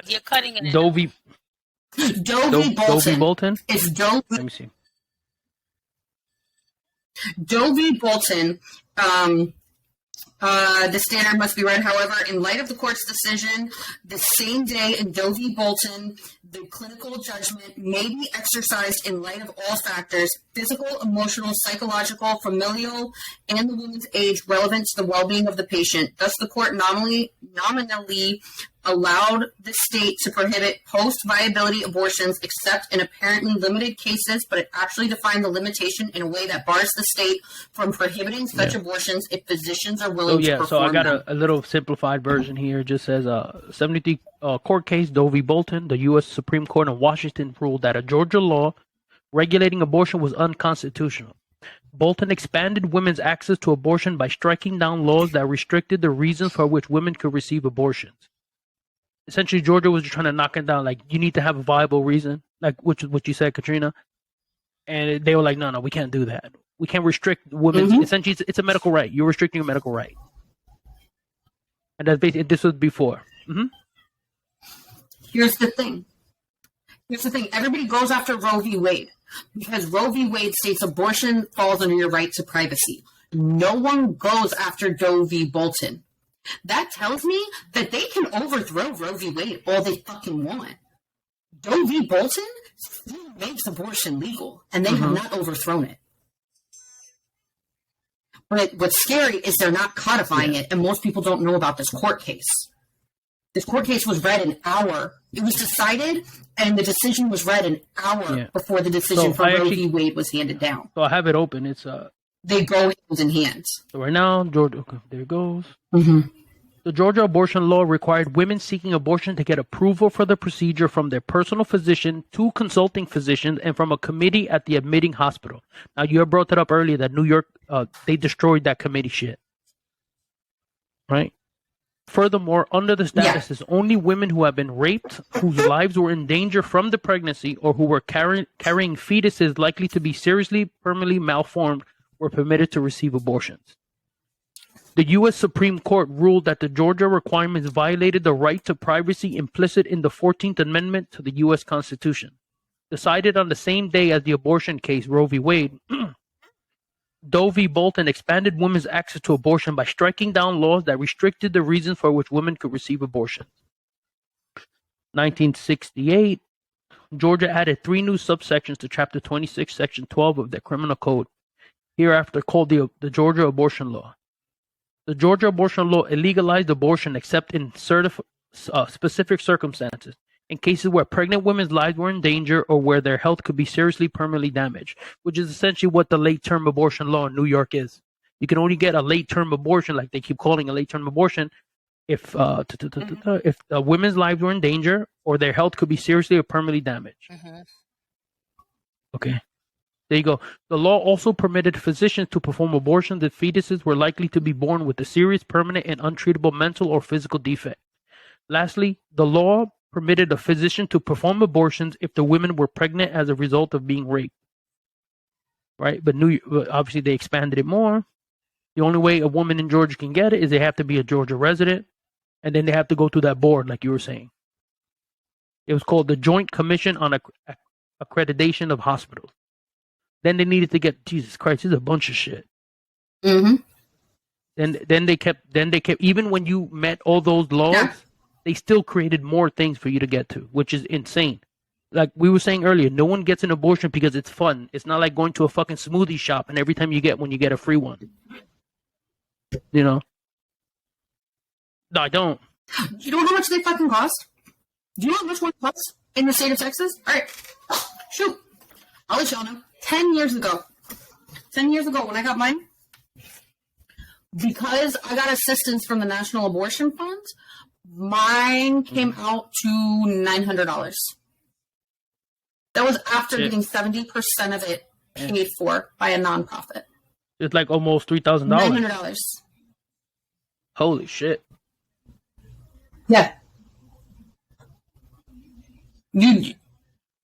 You're cutting it. Dovie Bolton. Dovie Bolton? It's Dovie. Let me see. Dovie Bolton. The standard must be read, however, in light of the court's decision, the same day in Dovie Bolton, the clinical judgment may be exercised in light of all factors, physical, emotional, psychological, familial, and the woman's age relevant to the well-being of the patient. Thus, the court nominally allowed the state to prohibit post-viability abortions except in apparently limited cases, but it actually defined the limitation in a way that bars the state from prohibiting such abortions if physicians are willing to perform so I got a little simplified version here. It just says 73 court case, Dovie Bolton, the U.S. Supreme Court in Washington ruled that a Georgia law regulating abortion was unconstitutional. Bolton expanded women's access to abortion by striking down laws that restricted the reasons for which women could receive abortions. Essentially, Georgia was trying to knock it down. Like, you need to have a viable reason, like which is what you said, Katrina. And they were like, no, we can't do that. We can't restrict women's. Essentially, it's a medical right. You're restricting a medical right. And that's basically, this was before. Here's the thing. Everybody goes after Roe v. Wade because Roe v. Wade states abortion falls under your right to privacy. No one goes after Dovie Bolton. That tells me that they can overthrow Roe v. Wade all they fucking want. Dovie Bolton still makes abortion legal, and they have not overthrown it. But what's scary is they're not codifying it, and most people don't know about this court case. This court case was read an hour. It was decided, and the decision was read an hour before the decision for Roe v. Wade was handed down. So I have it open. It's they go hand in hand. So right now, Georgia. Okay, there it goes. The Georgia abortion law required women seeking abortion to get approval for the procedure from their personal physician, two consulting physicians, and from a committee at the admitting hospital. Now, you brought it up earlier that New York, they destroyed that committee shit. Right? Furthermore, under the status, it's only women who have been raped, whose lives were in danger from the pregnancy, or who were carrying fetuses likely to be seriously, permanently malformed, were permitted to receive abortions. The U.S. Supreme Court ruled that the Georgia requirements violated the right to privacy implicit in the 14th Amendment to the U.S. Constitution. Decided on the same day as the abortion case, Roe v. Wade, Dovie Bolton expanded women's access to abortion by striking down laws that restricted the reasons for which women could receive abortions. 1968, Georgia added 3 new subsections to Chapter 26, Section 12 of the Criminal Code. hereafter called the Georgia abortion law. The Georgia abortion law illegalized abortion except in specific circumstances, in cases where pregnant women's lives were in danger or where their health could be seriously permanently damaged, which is essentially what the late-term abortion law in New York is. You can only get a late-term abortion, like they keep calling a late-term abortion, if women's lives were in danger or their health could be seriously or permanently damaged. Okay. There you go. The law also permitted physicians to perform abortions if fetuses were likely to be born with a serious, permanent, and untreatable mental or physical defect. Lastly, the law permitted a physician to perform abortions if the women were pregnant as a result of being raped. Right? But obviously they expanded it more. The only way a woman in Georgia can get it is they have to be a Georgia resident, and then they have to go through that board, like you were saying. It was called the Joint Commission on Accreditation of Hospitals. Then they needed to get, Jesus Christ, this is a bunch of shit. Then they kept, even when you met all those laws, they still created more things for you to get to, which is insane. Like we were saying earlier, no one gets an abortion because it's fun. It's not like going to a fucking smoothie shop and every time you get a free one. You know? No, I don't. You know how much they fucking cost? Do you know how much one costs in the state of Texas? All right. Shoot. I'll let y'all know. 10 years ago when I got mine, because I got assistance from the National Abortion Fund, mine came out to $900. That was after getting 70% of it paid for by a nonprofit. It's like almost $3,000. $900. Holy shit. Yeah.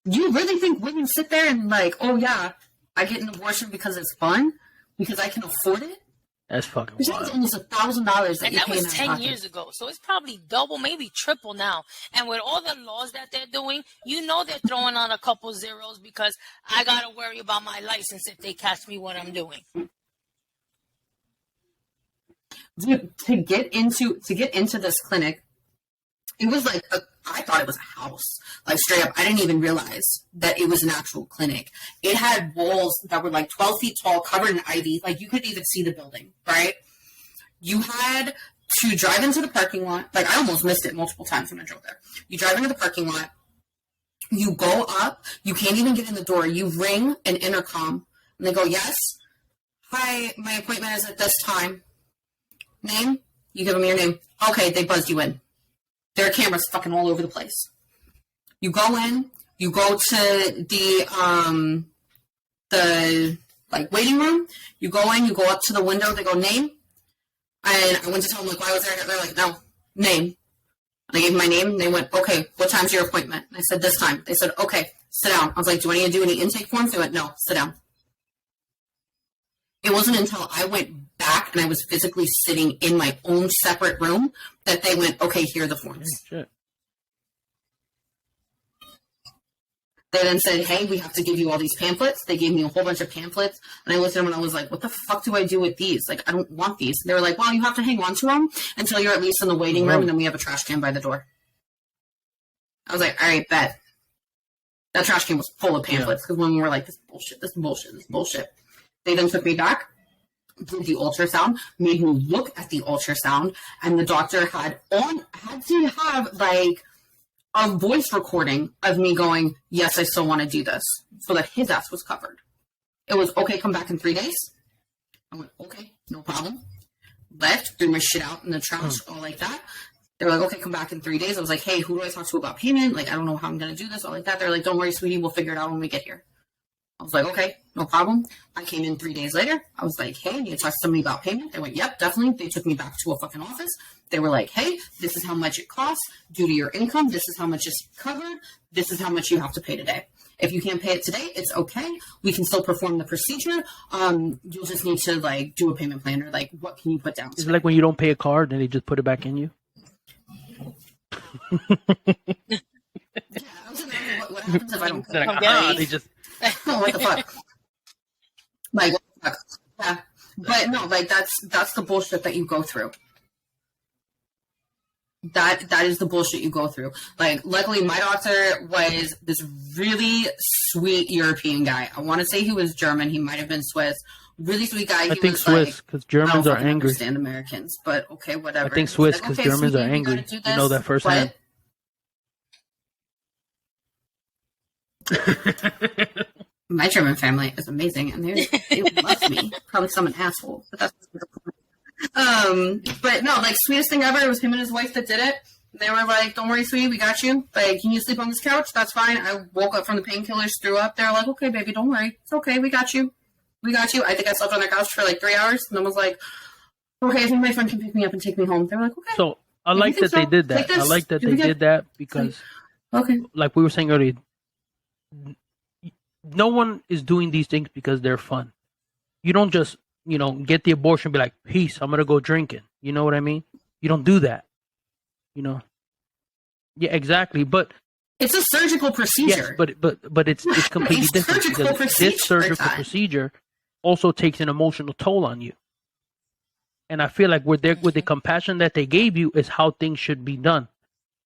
You really think women sit there and like, oh yeah, I get an abortion because it's fun? Because I can afford it? That's fucking wild. It's almost $1,000 and that was 10 years ago. So it's probably double, maybe triple now. And with all the laws that they're doing, you know they're throwing on a couple zeros because I got to worry about my license if they catch me what I'm doing. Dude, to get into this clinic, it was like I thought it was a house. Like straight up, I didn't even realize that it was an actual clinic. It had walls that were like 12 feet tall, covered in ivy. Like you couldn't even see the building, right? You had to drive into the parking lot. Like I almost missed it multiple times when I drove there. You drive into the parking lot. You go up. You can't even get in the door. You ring an intercom, and they go, "Yes, hi, my appointment is at this time." Name? You give them your name. Okay, they buzzed you in. There are cameras fucking all over the place. You go in, you go to the like waiting room. You go in, you go up to the window. They go name, and I went to tell them like why was there. They're like no name. And I gave them my name. And they went okay. What time's your appointment? And I said this time. They said okay. Sit down. I was like, do I need to do any intake forms? They went no. Sit down. It wasn't until I went back and I was physically sitting in my own separate room that they went, okay, here are the forms. Shit. They then said, hey, we have to give you all these pamphlets. They gave me a whole bunch of pamphlets. And I looked at them and I was like, what the fuck do I do with these? Like, I don't want these. And they were like, well, you have to hang on to them until you're at least in the waiting room. And then we have a trash can by the door. I was like, all right, bet. That trash can was full of pamphlets because when we were like, this bullshit. They then took me back, did the ultrasound, made me look at the ultrasound, and the doctor had to have like a voice recording of me going, yes, I still want to do this, so that his ass was covered. It was, okay, come back in 3 days. I went, okay, no problem. Left, threw my shit out in the trash, all like that. They were like, okay, come back in 3 days. I was like, hey, who do I talk to about payment? Like, I don't know how I'm going to do this, all like that. They're like, don't worry, sweetie, we'll figure it out when we get here. I was like, okay, no problem. I came in 3 days later. I was like, hey, you talk to somebody about payment? They went, yep, definitely. They took me back to a fucking office. They were like, hey, this is how much it costs due to your income. This is how much is covered. This is how much you have to pay today. If you can't pay it today, it's okay. We can still perform the procedure. You'll just need to like do a payment plan or like, what can you put down? Is it like when you don't pay a card and they just put it back in you? Yeah, I was wondering what happens if I don't pay? Like, they just... Oh, what the fuck? Like, what the fuck? Yeah. But no, like, that's the bullshit that you go through. That is the bullshit you go through. Like, luckily, my doctor was this really sweet European guy. I want to say he was German. He might have been Swiss. really sweet guy. I think Swiss, because Germans are angry. I understand Americans, but okay, whatever. I think Swiss, because Germans are angry. You know that firsthand. My German family is amazing, and they love me. Probably some an asshole, but that's the point. But no, like, sweetest thing ever. It was him and his wife that did it. They were like, "Don't worry, sweetie, we got you. Like, can you sleep on this couch? That's fine." I woke up from the painkillers, threw up. They were like, "Okay, baby, don't worry. It's okay. We got you. We got you." I think I slept on their couch for like 3 hours, and then was like, "Okay, I think my friend can pick me up and take me home." They were like, "Okay." So I like that they did that. I like that they did that because, like we were saying earlier, no one is doing these things because they're fun. You don't just, get the abortion and be like, "Peace, I'm going to go drinking." You know what I mean? You don't do that. Yeah, exactly. But it's a surgical procedure. Yes, but it's completely different because this surgical procedure also takes an emotional toll on you. And I feel like with the compassion that they gave you is how things should be done.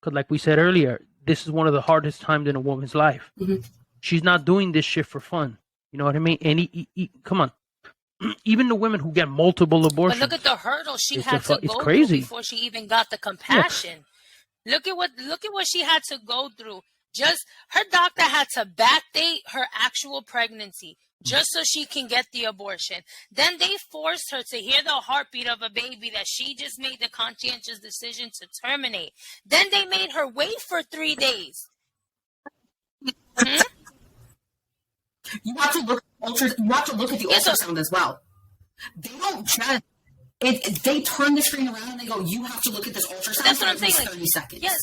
Because like we said earlier, this is one of the hardest times in a woman's life. Mm-hmm. She's not doing this shit for fun. You know what I mean? And come on. Even the women who get multiple abortions. But look at the hurdle she had to go through before she even got the compassion. Yeah. Look at what she had to go through. Just her doctor had to backdate her actual pregnancy just so she can get the abortion. Then they forced her to hear the heartbeat of a baby that she just made the conscientious decision to terminate. Then they made her wait for 3 days. You have to look at the ultrasound as well. They don't just they turn the screen around and they go, "You have to look at this ultrasound." That's what I'm saying. 30 seconds. Yes,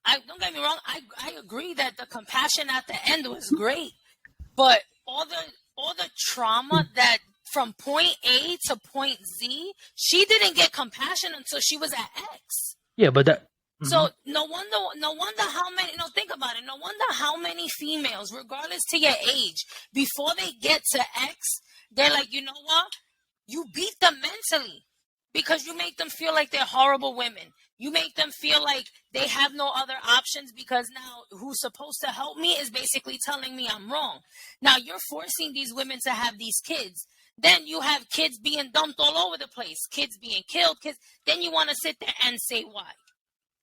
I don't get me wrong. I agree that the compassion at the end was great, but all the trauma that from point A to point Z, she didn't get compassion until she was at X. Yeah, but that. So no wonder how many. No, think about it. No wonder how many females, regardless to your age, before they get to X, they're like, you know what? You beat them mentally because you make them feel like they're horrible women. You make them feel like they have no other options because now who's supposed to help me is basically telling me I'm wrong. Now you're forcing these women to have these kids. Then you have kids being dumped all over the place, kids being killed, then you want to sit there and say why.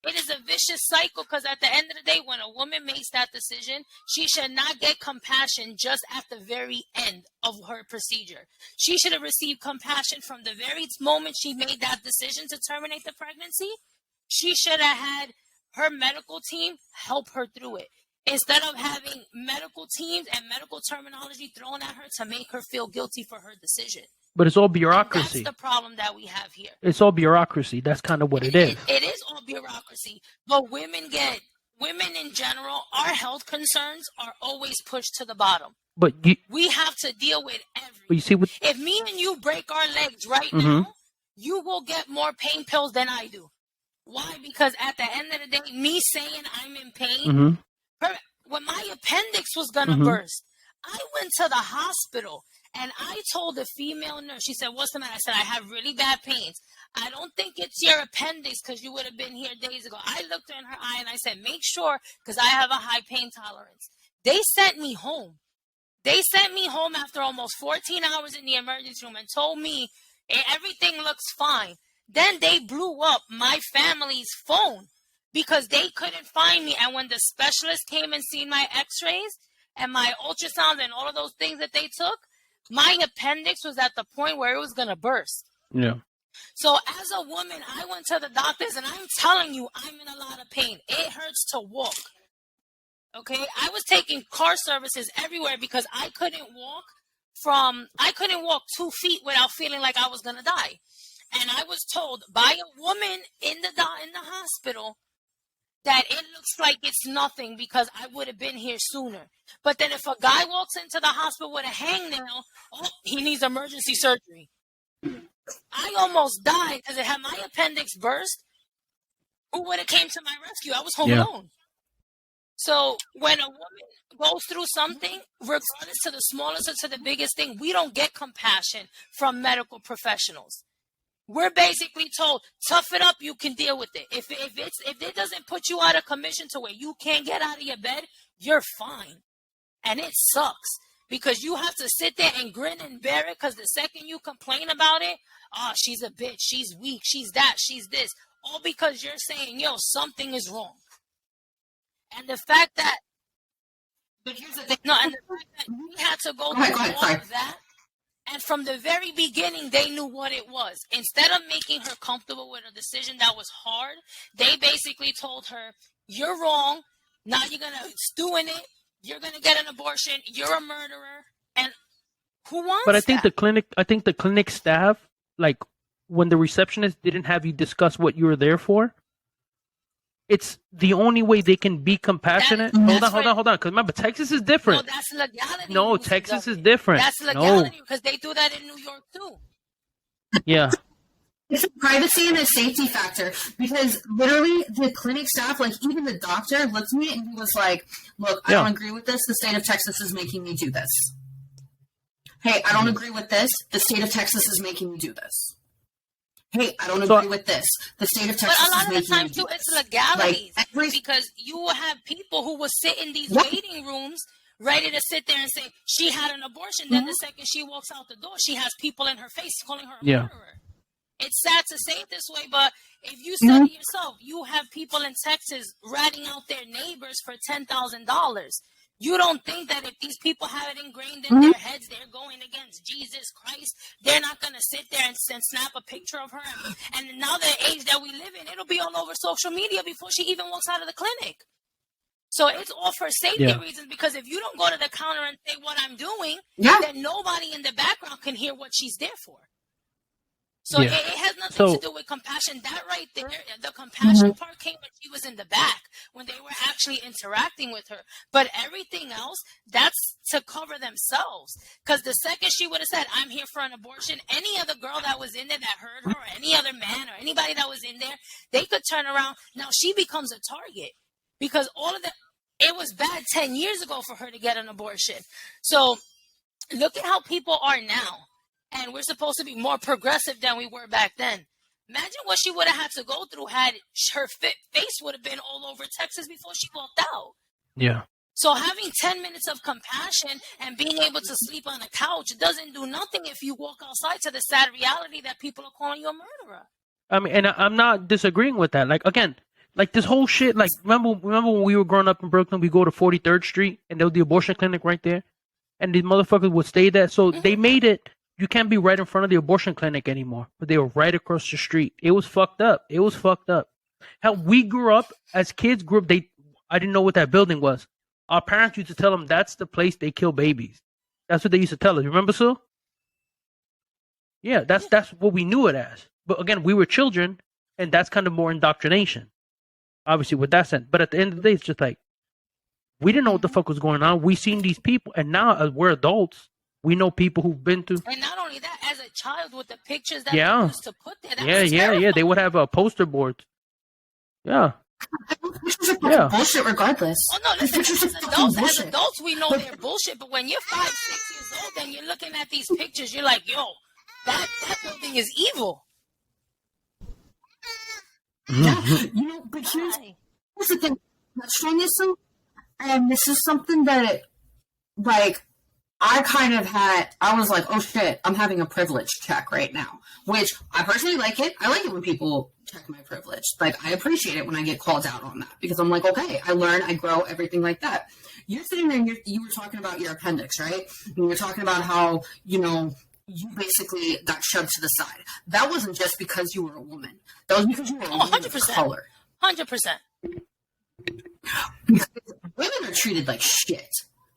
It is a vicious cycle because at the end of the day, when a woman makes that decision, she should not get compassion just at the very end of her procedure. She should have received compassion from the very moment she made that decision to terminate the pregnancy. She should have had her medical team help her through it instead of having medical teams and medical terminology thrown at her to make her feel guilty for her decision. But it's all bureaucracy. And that's the problem that we have here. It's all bureaucracy. That's kind of what it is. It is all bureaucracy. But women in general, our health concerns are always pushed to the bottom. But we have to deal with everything. But you see if me and you break our legs right now, you will get more pain pills than I do. Why? Because at the end of the day, me saying I'm in pain, when my appendix was going to burst, I went to the hospital. And I told the female nurse, she said, "What's the matter?" I said, "I have really bad pains. I don't think it's your appendix because you would have been here days ago." I looked her in her eye and I said, "Make sure because I have a high pain tolerance." They sent me home. They sent me home after almost 14 hours in the emergency room and told me everything looks fine. Then they blew up my family's phone because they couldn't find me. And when the specialist came and seen my x-rays and my ultrasounds and all of those things that they took, my appendix was at the point where it was going to burst. Yeah. So as a woman, I went to the doctors and I'm telling you, I'm in a lot of pain. It hurts to walk. Okay. I was taking car services everywhere because I couldn't walk 2 feet without feeling like I was going to die. And I was told by a woman in the hospital that it looks like it's nothing because I would have been here sooner. But then if a guy walks into the hospital with a hangnail, he needs emergency surgery. I almost died because had my appendix burst, who would have came to my rescue? I was home alone. So when a woman goes through something, regardless to the smallest or to the biggest thing, we don't get compassion from medical professionals. We're basically told, tough it up, you can deal with it. If it doesn't put you out of commission to where you can't get out of your bed, you're fine. And it sucks because you have to sit there and grin and bear it, because the second you complain about it, oh, she's a bitch, she's weak, she's that, she's this, all because you're saying, yo, something is wrong. And the fact that, but here's the thing. No, and the fact that we had to go through all of that, and from the very beginning, they knew what it was. Instead of making her comfortable with a decision that was hard, they basically told her, you're wrong, now you're going to stew in it, you're going to get an abortion, you're a murderer, and who wants But I think that? I think the clinic staff, like, when the receptionist didn't have you discuss what you were there for, it's the only way they can be compassionate. Hold on. Because remember, Texas is different. No, that's legality. No, Texas is different. That's legality, because they do that in New York too. Yeah. It's a privacy and a safety factor, because literally the clinic staff, like even the doctor, looked at me and he was like, look, I don't agree with this. The state of Texas is making me do this. Hey, I don't agree with this. The state of Texas is making me do this. Hey, I don't agree with this. The state of Texas is making me do this. But a lot of the time, too, it's legalities. Because you will have people who will sit in these waiting rooms ready to sit there and say, she had an abortion. Then the second she walks out the door, she has people in her face calling her a murderer. It's sad to say it this way, but if you said it yourself, you have people in Texas ratting out their neighbors for $10,000. You don't think that if these people have it ingrained in their heads, they're going against Jesus Christ, they're not going to sit there and snap a picture of her. And now the age that we live in, it'll be all over social media before she even walks out of the clinic. So it's all for safety reasons, because if you don't go to the counter and say what I'm doing, then nobody in the background can hear what she's there for. So it has nothing to do with compassion. That right there, the compassion part came when she was in the back, when they were actually interacting with her. But everything else, that's to cover themselves. Because the second she would have said, I'm here for an abortion, any other girl that was in there that heard her, or any other man, or anybody that was in there, they could turn around. Now she becomes a target. Because it was bad 10 years ago for her to get an abortion. So look at how people are now. And we're supposed to be more progressive than we were back then. Imagine what she would have had to go through had her face would have been all over Texas before she walked out. Yeah. So having 10 minutes of compassion and being able to sleep on a couch doesn't do nothing if you walk outside to the sad reality that people are calling you a murderer. I mean, and I'm not disagreeing with that. Like, again, like this whole shit, like, remember when we were growing up in Brooklyn, we go to 43rd Street and there was the abortion clinic right there? And these motherfuckers would stay there. So they made it, you can't be right in front of the abortion clinic anymore. But they were right across the street. It was fucked up. Hell, we grew up, as kids grew up, I didn't know what that building was. Our parents used to tell them that's the place they kill babies. That's what they used to tell us. Remember, Sue? Yeah, that's what we knew it as. But again, we were children, and that's kind of more indoctrination. Obviously, with that sense. But at the end of the day, it's just like, we didn't know what the fuck was going on. We seen these people, and now as we're adults, we know people who've been through. And not only that, as a child with the pictures that they used to put there, they would have poster boards. Yeah. Bullshit regardless. Oh no, listen, as adults, we know they're bullshit, but when you're 5, 6 years old and you're looking at these pictures, you're like, yo, that building is evil. Yeah, but here's the thing. Showing you some, and this is something that, like, I was like, oh shit, I'm having a privilege check right now, which I personally like it. I like it when people check my privilege. Like, I appreciate it when I get called out on that, because I'm like, okay, I learn, I grow, everything like that. You're sitting there and you were talking about your appendix, right? And you were talking about how, you basically got shoved to the side. That wasn't just because you were a woman. That was because you were a woman of color. 100%. Because women are treated like shit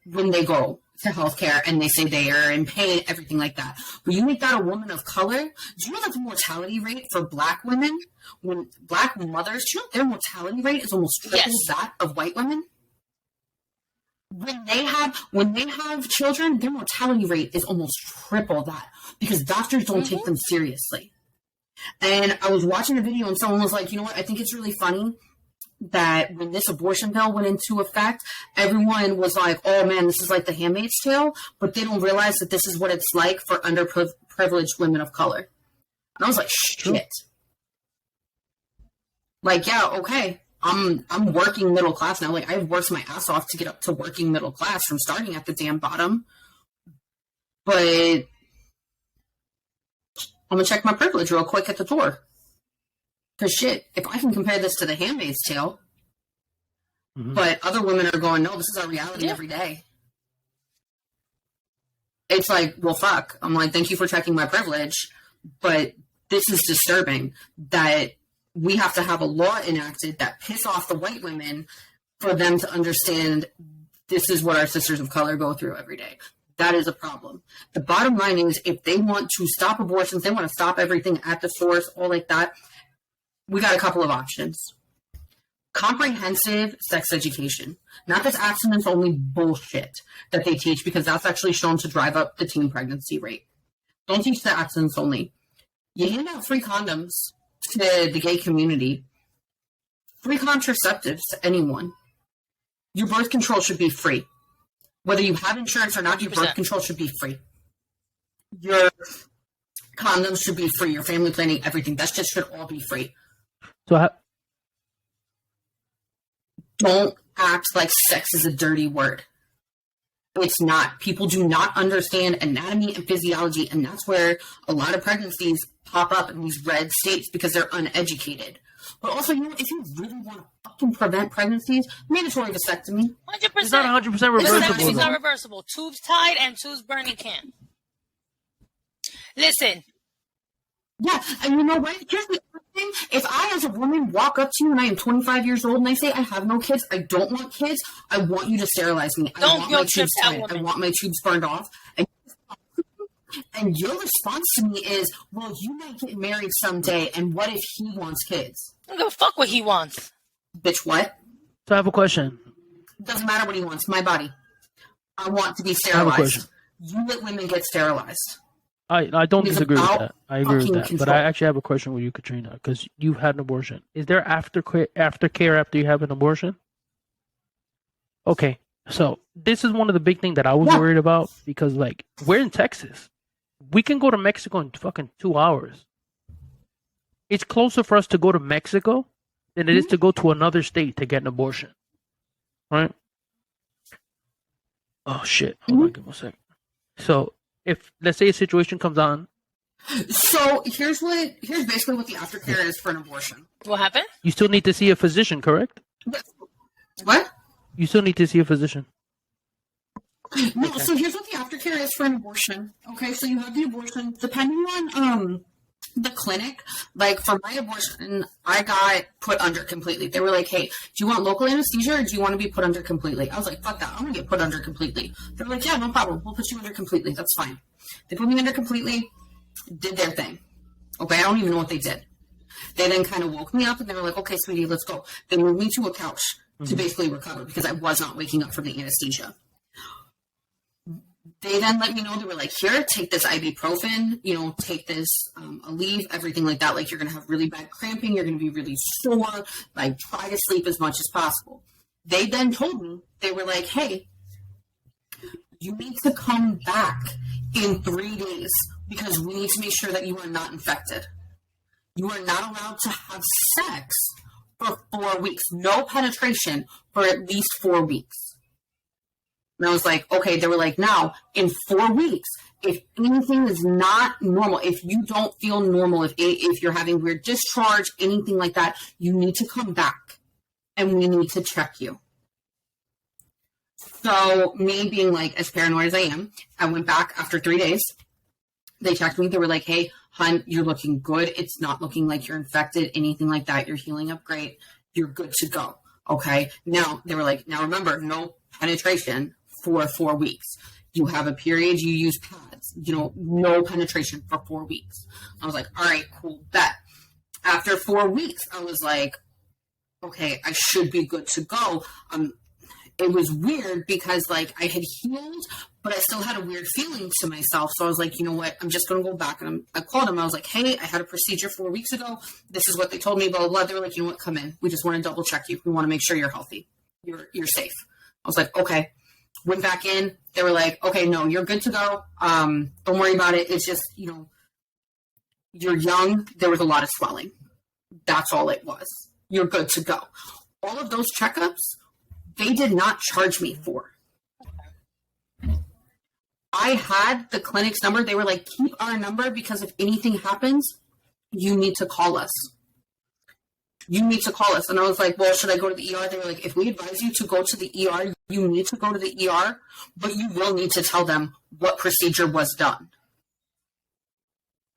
when they go to healthcare and they say they are in pain, everything like that. But you make that a woman of color. Do you know that the mortality rate for black women, when black mothers, do you know their mortality rate is almost triple that of white women? When they have children, their mortality rate is almost triple that, because doctors don't take them seriously. And I was watching a video and someone was like, you know what, I think it's really funny that when this abortion bill went into effect, everyone was like, oh man, this is like the Handmaid's Tale, but they don't realize that this is what it's like for underprivileged women of color. And I was like, shit. Like, yeah, okay. I'm working middle class now. Like, I've worked my ass off to get up to working middle class from starting at the damn bottom. But I'm going to check my privilege real quick at the door. Because shit, if I can compare this to The Handmaid's Tale, but other women are going, no, this is our reality every day. It's like, well, fuck. I'm like, thank you for checking my privilege, but this is disturbing that we have to have a law enacted that piss off the white women for them to understand this is what our sisters of color go through every day. That is a problem. The bottom line is, if they want to stop abortions, they want to stop everything at the source, all like that, we got a couple of options. Comprehensive sex education. Not this abstinence-only bullshit that they teach, because that's actually shown to drive up the teen pregnancy rate. Don't teach the abstinence-only. You hand out free condoms to the gay community. Free contraceptives to anyone. Your birth control should be free. Whether you have insurance or not, your birth control should be free. Your condoms should be free. Your family planning, everything. That just should all be free. So don't act like sex is a dirty word. It's not. People do not understand anatomy and physiology, and that's where a lot of pregnancies pop up in these red states, because they're uneducated. But also, you know, if you really want to fucking prevent pregnancies, mandatory vasectomy. 100%. It's not 100% reversible. It's not reversible. Tubes tied and tubes burning can't. Listen. Yeah, and you know what? Here's the thing. If I, as a woman, walk up to you and I am 25 years old and I say, I have no kids, I don't want kids, I want you to sterilize me. I want my tubes tied. I want my tubes burned off. And your response to me is, well, you might get married someday, and what if he wants kids? I don't give a fuck what he wants. Bitch, what? So I have a question. Doesn't matter what he wants. My body. I want to be sterilized. You let women get sterilized. I don't disagree with that. I agree with that. Control. But I actually have a question with you, Katrina, because you've had an abortion. Is there aftercare after you have an abortion? Okay. So this is one of the big things that I was worried about, because, like, we're in Texas. We can go to Mexico in fucking 2 hours. It's closer for us to go to Mexico than it is to go to another state to get an abortion. Right? Oh, shit. Hold on, give me a second. So, if, let's say, a situation comes on. So, here's basically what the aftercare is for an abortion. What happened? You still need to see a physician, correct? What? You still need to see a physician. No, okay. So here's what the aftercare is for an abortion. Okay, so you have the abortion. Depending on the clinic, like for my abortion, I got put under completely. They were like, hey, do you want local anesthesia or do you want to be put under completely? I was like, fuck that. I'm going to get put under completely. They were like, yeah, no problem. We'll put you under completely. That's fine. They put me under completely, did their thing. Okay, I don't even know what they did. They then kind of woke me up and they were like, okay, sweetie, let's go. They moved me to a couch to basically recover, because I was not waking up from the anesthesia. They then let me know, they were like, here, take this ibuprofen, you know, take this Aleve, everything like that. Like, you're going to have really bad cramping. You're going to be really sore. Like, try to sleep as much as possible. They then told me, they were like, hey, you need to come back in 3 days because we need to make sure that you are not infected. You are not allowed to have sex for 4 weeks. No penetration for at least 4 weeks. And I was like, okay. They were like, now, in 4 weeks, if anything is not normal, if you don't feel normal, if you're having weird discharge, anything like that, you need to come back and we need to check you. So me being like as paranoid as I am, I went back after 3 days. They checked me. They were like, hey, hon, you're looking good. It's not looking like you're infected, anything like that. You're healing up great. You're good to go. Okay. Now, they were like, now remember, no penetration for 4 weeks. You have a period, you use pads, you know, no penetration for 4 weeks. I was like, all right, cool, bet. After 4 weeks, I was like, okay, I should be good to go. It was weird because, like, I had healed, but I still had a weird feeling to myself. So I was like, you know what? I'm just going to go back. And I called them. I was like, hey, I had a procedure 4 weeks ago. This is what they told me, blah, blah, blah. They were like, you know what? Come in. We just want to double check you. We want to make sure you're healthy. You're safe. I was like, okay. Went back in. They were like, okay, no, you're good to go. Don't worry about it. It's just, you know, you're young. There was a lot of swelling. That's all it was. You're good to go. All of those checkups, they did not charge me for. I had the clinic's number. They were like, keep our number because if anything happens, you need to call us. You need to call us. And I was like, well, should I go to the ER? They were like, if we advise you to go to the ER, you need to go to the ER, but you will need to tell them what procedure was done.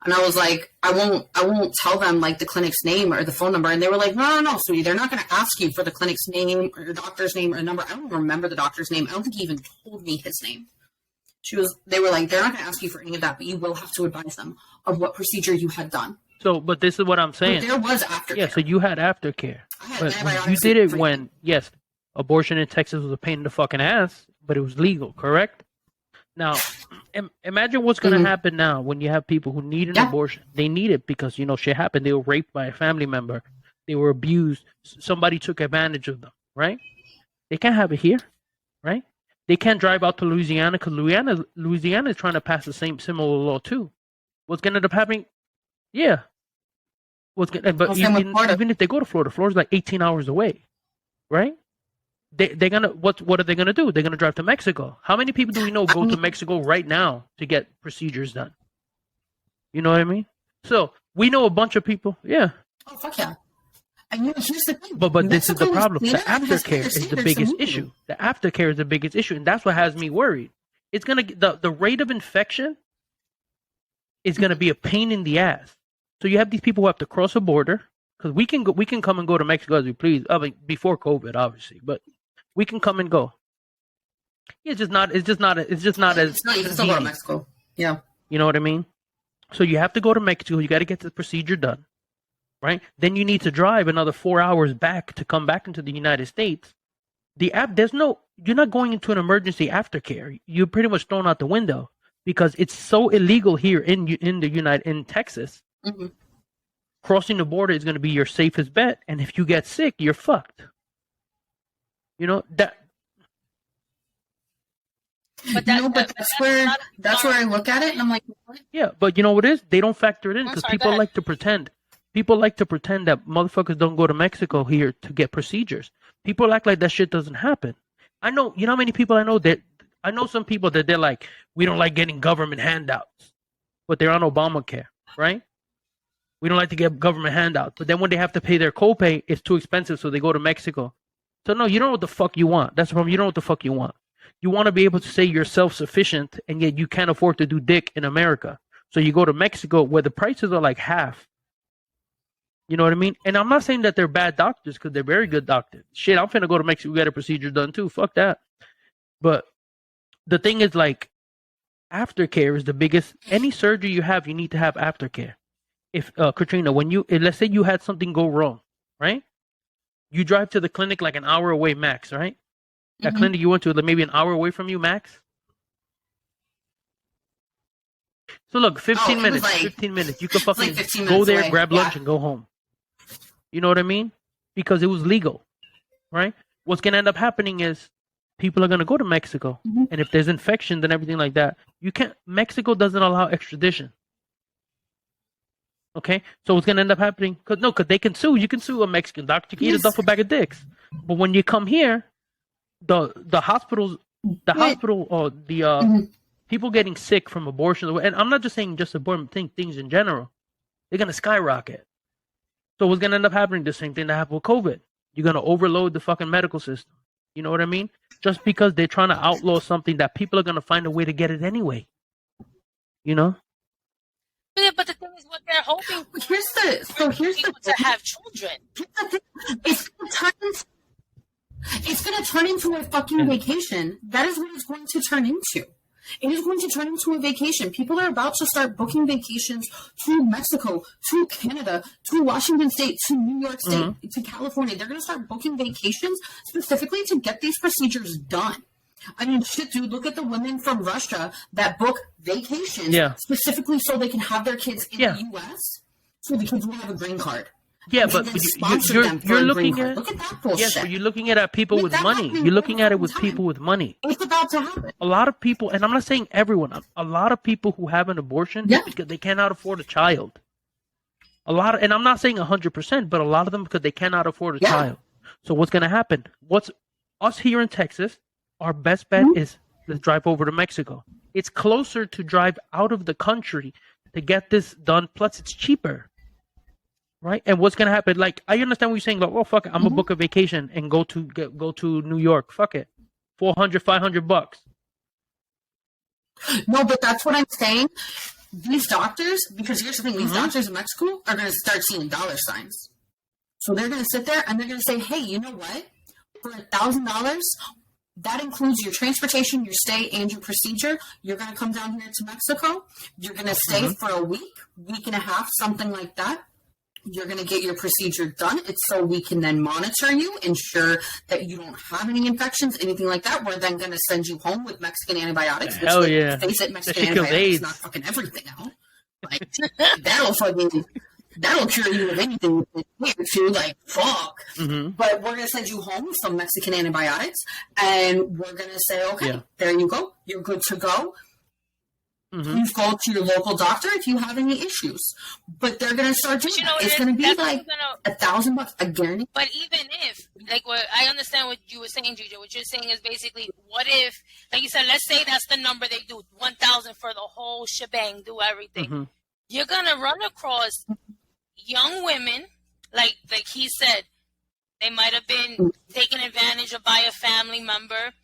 And I was like, I won't tell them like the clinic's name or the phone number. And they were like, no, sweetie, they're not going to ask you for the clinic's name or your doctor's name or number. I don't even remember the doctor's name. I don't think he even told me his name. They were like, they're not going to ask you for any of that, but you will have to advise them of what procedure you had done. So, but this is what I'm saying. But there was aftercare. Yeah, so you had aftercare. But you did it when, yes, abortion in Texas was a pain in the fucking ass, but it was legal, correct? Now, imagine what's going to happen now when you have people who need an abortion. They need it because, shit happened. They were raped by a family member. They were abused. Somebody took advantage of them, right? They can't have it here, right? They can't drive out to Louisiana because Louisiana is trying to pass the similar law too. What's going to end up happening? Yeah. But even if they go to Florida's like 18 hours away, right? They're gonna what are they gonna do? They're gonna drive to Mexico. How many people do we know go to Mexico right now to get procedures done? You know what I mean? So we know a bunch of people. Yeah. Oh fuck yeah! And here's the thing. But this is the problem. The aftercare is the biggest issue. The aftercare is the biggest issue, and that's what has me worried. It's gonna the rate of infection is gonna be a pain in the ass. So you have these people who have to cross a border because we can come and go to Mexico as we please. I mean, before COVID, obviously, but we can come and go. It's just not as easy. Go to Mexico. Yeah. You know what I mean? So you have to go to Mexico. You got to get the procedure done, right? Then you need to drive another 4 hours back to come back into the United States. You're not going into an emergency aftercare. You're pretty much thrown out the window because it's so illegal here in Texas. Mm-hmm. Crossing the border is going to be your safest bet, and if you get sick, you're fucked. You know that. But that's where I look at it, and I'm like, what? Yeah, but you know what it is? They don't factor it in because people like to pretend. People like to pretend that motherfuckers don't go to Mexico here to get procedures. People act like that shit doesn't happen. I know. You know how many people I know that. I know some people that they're like, we don't like getting government handouts, but they're on Obamacare, right? We don't like to get government handouts, but then when they have to pay their copay, it's too expensive, so they go to Mexico. So no, you don't know what the fuck you want. That's the problem. You don't know what the fuck you want. You want to be able to say you're self-sufficient, and yet you can't afford to do dick in America. So you go to Mexico where the prices are like half. You know what I mean? And I'm not saying that they're bad doctors because they're very good doctors. Shit, I'm finna go to Mexico, get a procedure done too. Fuck that. But the thing is, like, aftercare is the biggest. Any surgery you have, you need to have aftercare. If Katrina, let's say you had something go wrong, right? You drive to the clinic like an hour away max, right? That clinic you went to, maybe an hour away from you max. So look, 15 minutes. You could fucking go there, grab lunch, and go home. You know what I mean? Because it was legal, right? What's gonna end up happening is people are gonna go to Mexico, and if there's infections and everything like that, Mexico doesn't allow extradition. Okay, so what's gonna end up happening? Because they can sue. You can sue a Mexican doctor. You can eat a duffel bag of dicks. But when you come here, the people getting sick from abortion, and I'm not just saying just abortion things in general, they're gonna skyrocket. So what's gonna end up happening? The same thing that happened with COVID. You're gonna overload the fucking medical system. You know what I mean? Just because they're trying to outlaw something that people are gonna find a way to get it anyway. You know. Yeah, but the thing is, what they're hoping here's the to have children. It's going to turn into a fucking vacation. That is what it's going to turn into. It is going to turn into a vacation. People are about to start booking vacations to Mexico, to Canada, to Washington State, to New York State, to California. They're going to start booking vacations specifically to get these procedures done. I mean, shit, dude, look at the women from Russia that book vacations specifically so they can have their kids in the U.S. so the kids will have a green card. Yeah, but you're looking at look at that bullshit. Yes, but you're looking at people with money. You're looking at it with people with money. It's about to happen. A lot of people, and I'm not saying everyone, a lot of people who have an abortion because they cannot afford a child. And I'm not saying 100%, but a lot of them because they cannot afford a child. So what's going to happen? Us here in Texas, our best bet is let's drive over to Mexico. it's closer to drive out of the country to get this done. Plus, it's cheaper, right? And what's gonna happen? Like, I understand what you're saying. Like, oh fuck it, I'm gonna book a vacation and go to New York. Fuck it, $400-$500. No, but that's what I'm saying. These doctors, because here's the thing, these doctors in Mexico are going to start seeing dollar signs. So they're going to sit there and they're going to say, hey, you know what? For $1,000, that includes your transportation, your stay, and your procedure. You're going to come down here to Mexico. You're going to stay for a week and a half, something like that. You're going to get your procedure done. It's so we can then monitor you, ensure that you don't have any infections, anything like that. We're then going to send you home with Mexican antibiotics. Hell yeah. Face it, Mexican antibiotics not fucking everything out. Like, that'll cure you of anything too, like, fuck. But we're going to send you home with some Mexican antibiotics, and we're going to say, okay, there you go. You're good to go. You go to your local doctor if you have any issues. But they're going to start doing that. It's going to be like $1,000, I guarantee. But even if, like, what I understand what you were saying, Juju, what you're saying is basically, what if, like you said, let's say that's the number they do, 1,000 for the whole shebang, do everything. You're going to run across young women, like he said, they might have been taken advantage of by a family member.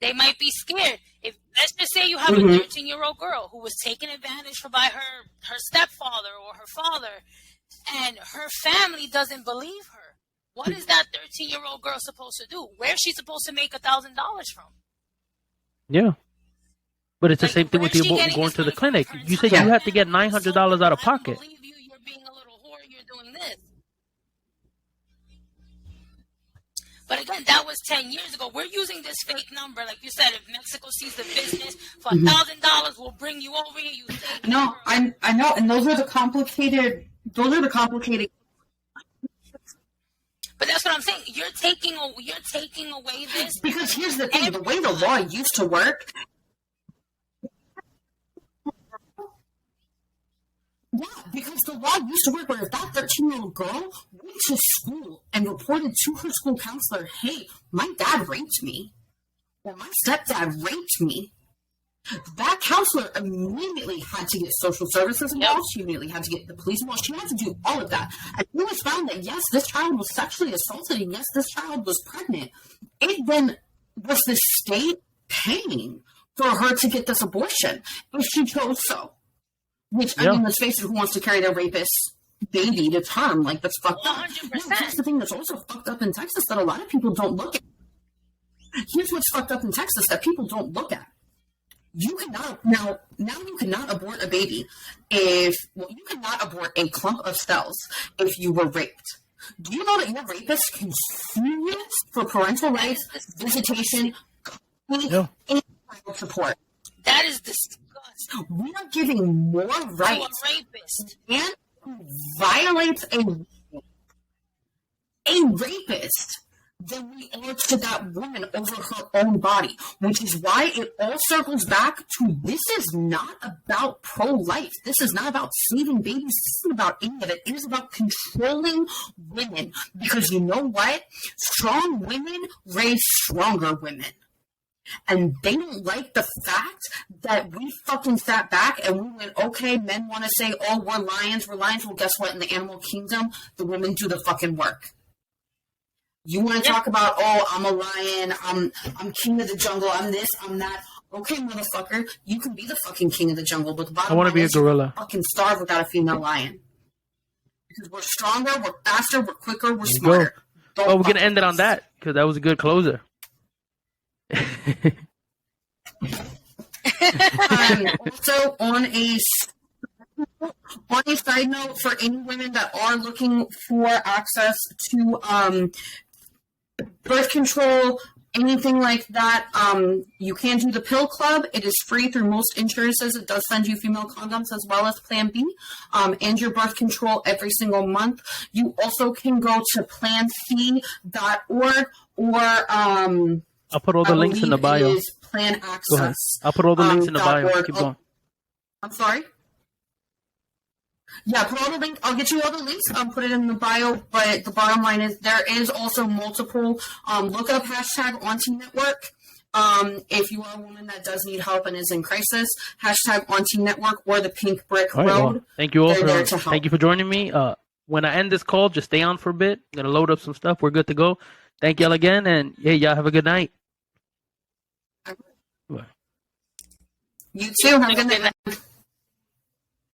They might be scared. If let's just say you have a 13-year-old girl who was taken advantage of by her stepfather or her father, and her family doesn't believe her. What is that 13-year-old girl supposed to do? Where's she supposed to make $1,000 from? Yeah. But it's the same thing with you going to the clinic. You said you had to get $900 out of pocket. I believe you. You're being a little whore. You're doing this. But again, that was 10 years ago. We're using this fake number. Like you said, if Mexico sees the business for $1,000, we'll bring you over here. You no, I know. And those are the complicated. But that's what I'm saying. You're taking away this. Because here's the thing. The way the law used to work. Yeah, because the law used to work where if that 13-year-old girl went to school and reported to her school counselor, hey, my dad raped me, or my stepdad raped me, that counselor immediately had to get social services involved. She immediately had to get the police involved. She had to do all of that. And it was found that, yes, this child was sexually assaulted, and yes, this child was pregnant. It then was the state paying for her to get this abortion if she chose so. Which, I mean, let's face it, who wants to carry their rapist baby to term? Like, that's fucked up. 100%. Here's the thing that's also fucked up in Texas that a lot of people don't look at. Here's what's fucked up in Texas that people don't look at. You cannot, now you cannot abort a baby you cannot abort a clump of cells if you were raped. Do you know that your rapist can sue you for parental rights, visitation, and child support? That is disgusting. We are giving more rights to a rapist and violates a rapist than we are to that woman over her own body, which is why it all circles back to this is not about pro-life. This is not about saving babies. This isn't about any of it. It is about controlling women because you know what? Strong women raise stronger women. And they don't like the fact that we fucking sat back and we went, okay, men want to say, oh, we're lions. Well, guess what? In the animal kingdom, the women do the fucking work. You want to talk about, oh, I'm a lion. I'm king of the jungle. I'm this, I'm that. Okay, motherfucker, you can be the fucking king of the jungle, but the bottom line is you fucking starve without a female lion. Because we're stronger, we're faster, we're quicker, we're smarter. Well, we're going to end it on that because that was a good closer. Also, on a side note, for any women that are looking for access to birth control, anything like that, you can do the Pill Club. It is free through most insurances. It does send you female condoms as well as Plan B and your birth control every single month. You also can go to planc.org or I'll put all the links in the bio. Plan Access. Go ahead. I'll put all the links in the bio. Keep going. I'm sorry? Yeah, put all the links. I'll get you all the links. Put it in the bio. But the bottom line is there is also multiple. Look up hashtag Auntie Network. If you are a woman that does need help and is in crisis, hashtag Auntie Network or the Pink Brick Road. Well, thank you all thank you for joining me. When I end this call, just stay on for a bit. I'm gonna load up some stuff. We're good to go. Thank y'all again, and yeah, y'all have a good night. You too. Have a good night.